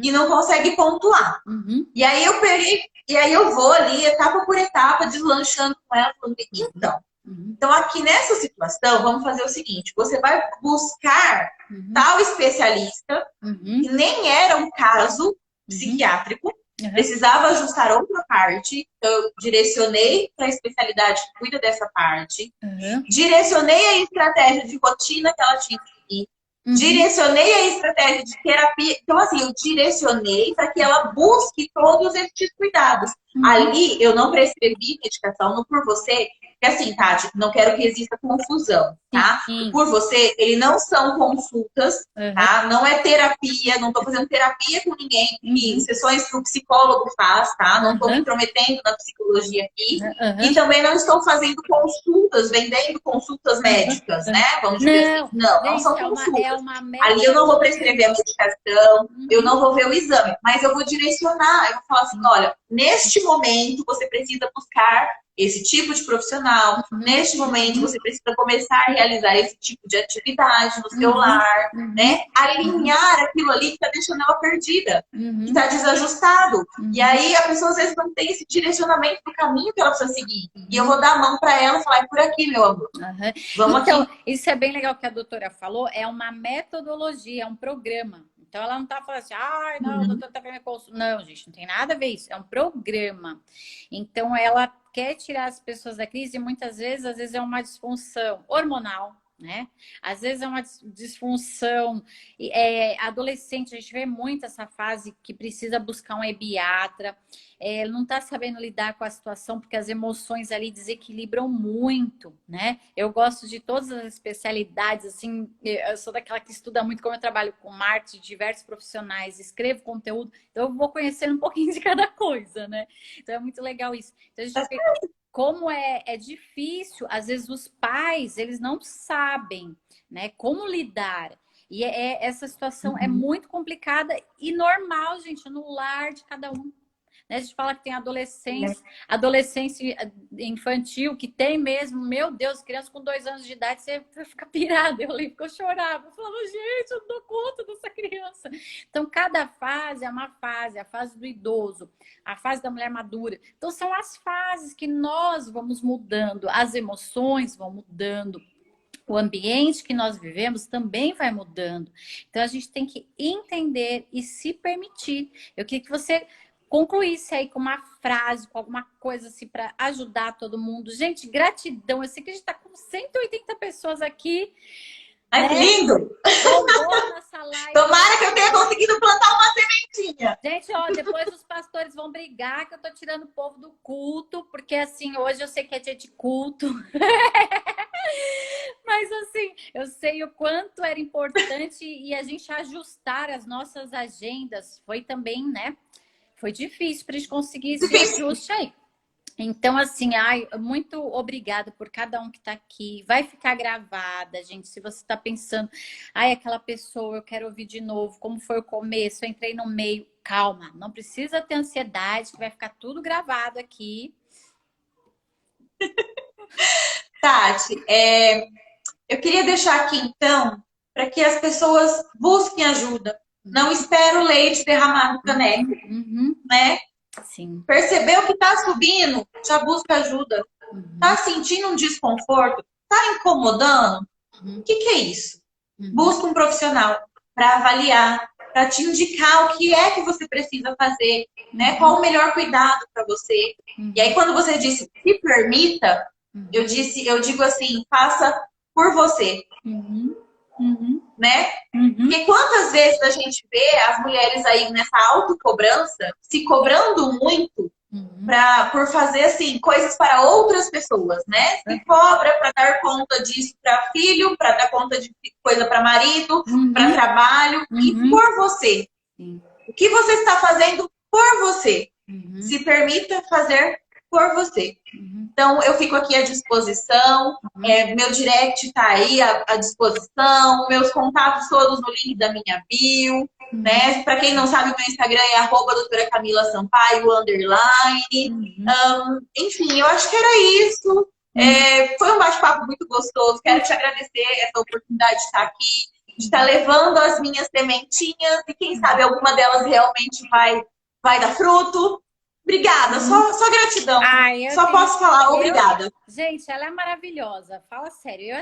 e Uhum, não consegue pontuar. uhum, E aí eu peguei, e aí eu vou ali, etapa por etapa, deslanchando com ela, falando, uhum, então, uhum, então aqui nessa situação, vamos fazer o seguinte: você vai buscar uhum, tal especialista, que uhum, nem era um caso uhum, psiquiátrico, uhum, precisava ajustar outra parte, então eu direcionei para a especialidade que cuida dessa parte, uhum, direcionei a estratégia de rotina que ela tinha que seguir, uhum, direcionei a estratégia de terapia. Então, assim, eu direcionei para que ela busque todos esses cuidados. uhum. Ali, eu não prescrevi medicação, não por você, porque assim, Tati, não quero que exista confusão, tá? O Sim. por você, ele não são consultas, Uhum, tá? Não é terapia, não tô fazendo terapia com ninguém, e uhum, sessões que o psicólogo faz, tá? Não tô me uhum, intrometendo na psicologia aqui. E uhum, também não estou fazendo consultas, vendendo consultas uhum, médicas, né? uhum. Vamos dizer assim. Não, Não, não gente, são é consultas. uma Ali eu não vou metodologia. prescrever a medicação, eu Uhum, não vou ver o exame, mas eu vou direcionar, eu vou falar assim, sim. olha, neste momento você precisa buscar esse tipo de profissional, Uhum, neste momento uhum, você precisa começar a realizar esse tipo de atividade no seu uhum, lar, uhum, né? Alinhar aquilo ali que está deixando ela perdida, que uhum, está desajustado. E uhum, aí a pessoa às vezes não tem esse direcionamento do caminho que ela precisa seguir. E eu uhum. vou dar a mão para ela e falar, é por aqui, meu amor. Aham. Vamos Então, aqui. isso é bem legal que a doutora falou, é uma metodologia, é um programa. Então, ela não está falando assim, ai, não, o Uhum. doutor está vendo consulta. Não, gente, não tem nada a ver isso, é um programa. Então, ela quer tirar as pessoas da crise e muitas vezes, às vezes é uma disfunção hormonal, né? Às vezes é uma disfunção adolescente, a gente vê muito essa fase que precisa buscar um ebiatra, não está sabendo lidar com a situação porque as emoções ali desequilibram muito, né? Eu gosto de todas as especialidades, assim, eu sou daquela que estuda muito, como eu trabalho com marketing, diversos profissionais, escrevo conteúdo, então eu vou conhecendo um pouquinho de cada coisa, né? Então é muito legal isso. Então a gente vê como é difícil, às vezes os pais, eles não sabem, né, como lidar. E essa situação é Uhum. muito complicada e normal, gente, no lar de cada um. né? A gente fala que tem adolescência infantil, que tem mesmo, meu Deus, criança com 2 anos de idade, você fica pirada. Eu lembro que eu chorava. Eu falava, gente, eu não dou conta dessa criança. Então, cada fase é uma fase, a fase do idoso, a fase da mulher madura. Então, são as fases que nós vamos mudando, as emoções vão mudando. O ambiente que nós vivemos também vai mudando. Então, a gente tem que entender e se permitir. Eu queria que você concluísse aí com uma frase, com alguma coisa assim para ajudar todo mundo. Gente, gratidão. Eu sei que a gente está com 180 pessoas aqui. Ai, né? que lindo! Nossa live. Tomara que eu tenha conseguido plantar uma sementinha. Gente, ó, depois os pastores vão brigar que eu tô tirando o povo do culto, porque assim, hoje eu sei que é dia de culto. Mas assim, eu sei o quanto era importante e a gente ajustar as nossas agendas. Foi também, né? Foi difícil para a gente conseguir esse ajuste aí. Então, assim, muito obrigada por cada um que está aqui. Vai ficar gravada, gente. Se você está pensando, aquela pessoa, eu quero ouvir de novo, como foi o começo, eu entrei no meio. Calma, não precisa ter ansiedade, que vai ficar tudo gravado aqui. Tati, eu queria deixar aqui, então, para que as pessoas busquem ajuda. Não espere o leite derramar no caneco, né? Sim. Percebeu que está subindo, já busca ajuda. Está sentindo um desconforto? Está incomodando? O que é isso? Busca um profissional para avaliar, para te indicar o que é que você precisa fazer, né? Qual o melhor cuidado para você. E aí, quando você disse se permita, eu digo assim, faça por você. Né? Porque quantas vezes a gente vê as mulheres aí nessa autocobrança se cobrando muito por fazer assim coisas para outras pessoas, né? Se cobra para dar conta disso para filho, para dar conta de coisa para marido, para trabalho e por você. O que você está fazendo por você? Se permita fazer por você. Então, eu fico aqui à disposição, meu direct está aí à disposição, meus contatos todos no link da minha bio, né? Para quem não sabe, meu Instagram é @doutora Camila Sampaio, _. Enfim, eu acho que era isso. Foi um bate-papo muito gostoso. Quero te agradecer essa oportunidade de estar aqui, de estar levando as minhas sementinhas e quem sabe alguma delas realmente vai dar fruto. Obrigada, só gratidão. Só posso falar obrigada. Gente, ela é maravilhosa. Fala sério.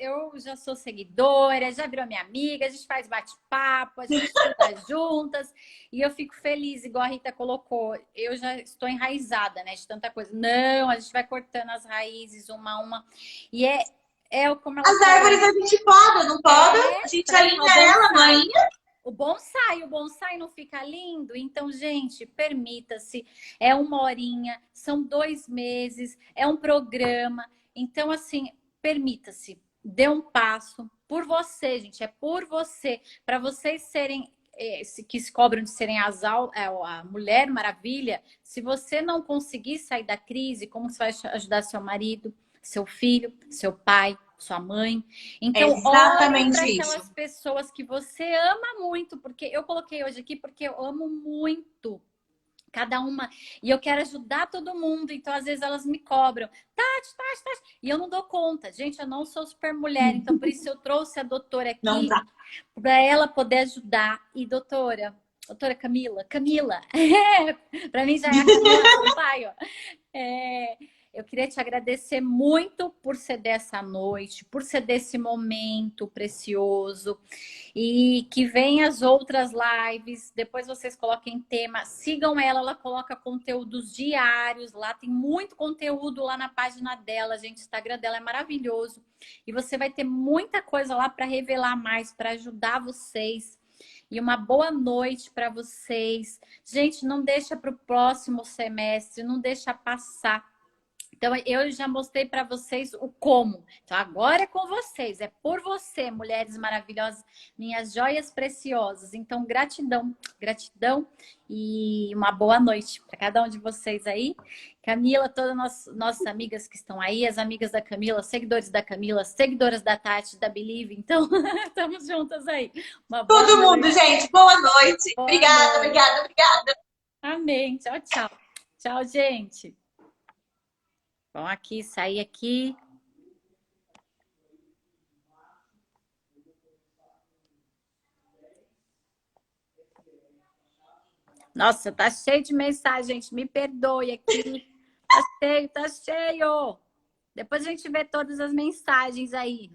Eu já sou seguidora, já virou minha amiga, a gente faz bate-papo, a gente estuda juntas. E eu fico feliz, igual a Rita colocou. Eu já estou enraizada, né, de tanta coisa. Não, a gente vai cortando as raízes uma a uma. E como ela As árvores a gente poda, não poda? A gente alinha ela, não alinha? O bonsai não fica lindo? Então, gente, permita-se. É 1 horinha, são 2 meses, é um programa. Então, assim, permita-se. Dê um passo por você, gente. É por você. Para vocês serem, que se cobram de serem a Mulher Maravilha, se você não conseguir sair da crise, como você vai ajudar seu marido, seu filho, seu pai, sua mãe? Então, olhe para aquelas pessoas que você ama muito, porque eu coloquei hoje aqui porque eu amo muito cada uma e eu quero ajudar todo mundo. Então, às vezes elas me cobram, Tati, e eu não dou conta. Gente, eu não sou super mulher, então por isso eu trouxe a doutora aqui para ela poder ajudar. E doutora Camila, para mim já é a Camila Sampaio. Eu queria te agradecer muito por ceder essa noite, por ceder esse momento precioso. E que venham as outras lives. Depois vocês coloquem tema. Sigam ela coloca conteúdos diários. Lá tem muito conteúdo lá na página dela, gente. O Instagram dela é maravilhoso. E você vai ter muita coisa lá para revelar mais, para ajudar vocês. E uma boa noite para vocês. Gente, não deixa para o próximo semestre, não deixa passar. Então, eu já mostrei para vocês o como. Então, agora é com vocês. É por você, mulheres maravilhosas, minhas joias preciosas. Então, gratidão e uma boa noite para cada um de vocês aí. Camila, todas nossas amigas que estão aí, as amigas da Camila, seguidores da Camila, seguidoras da Tati, da Believe. Então, estamos juntas aí. Todo mundo, gente. Boa noite. Obrigada. Amém. Tchau, tchau. Tchau, gente. Vamos aqui, sair aqui. Nossa, tá cheio de mensagem, gente. Me perdoe aqui. Tá cheio, tá cheio. Depois a gente vê todas as mensagens aí.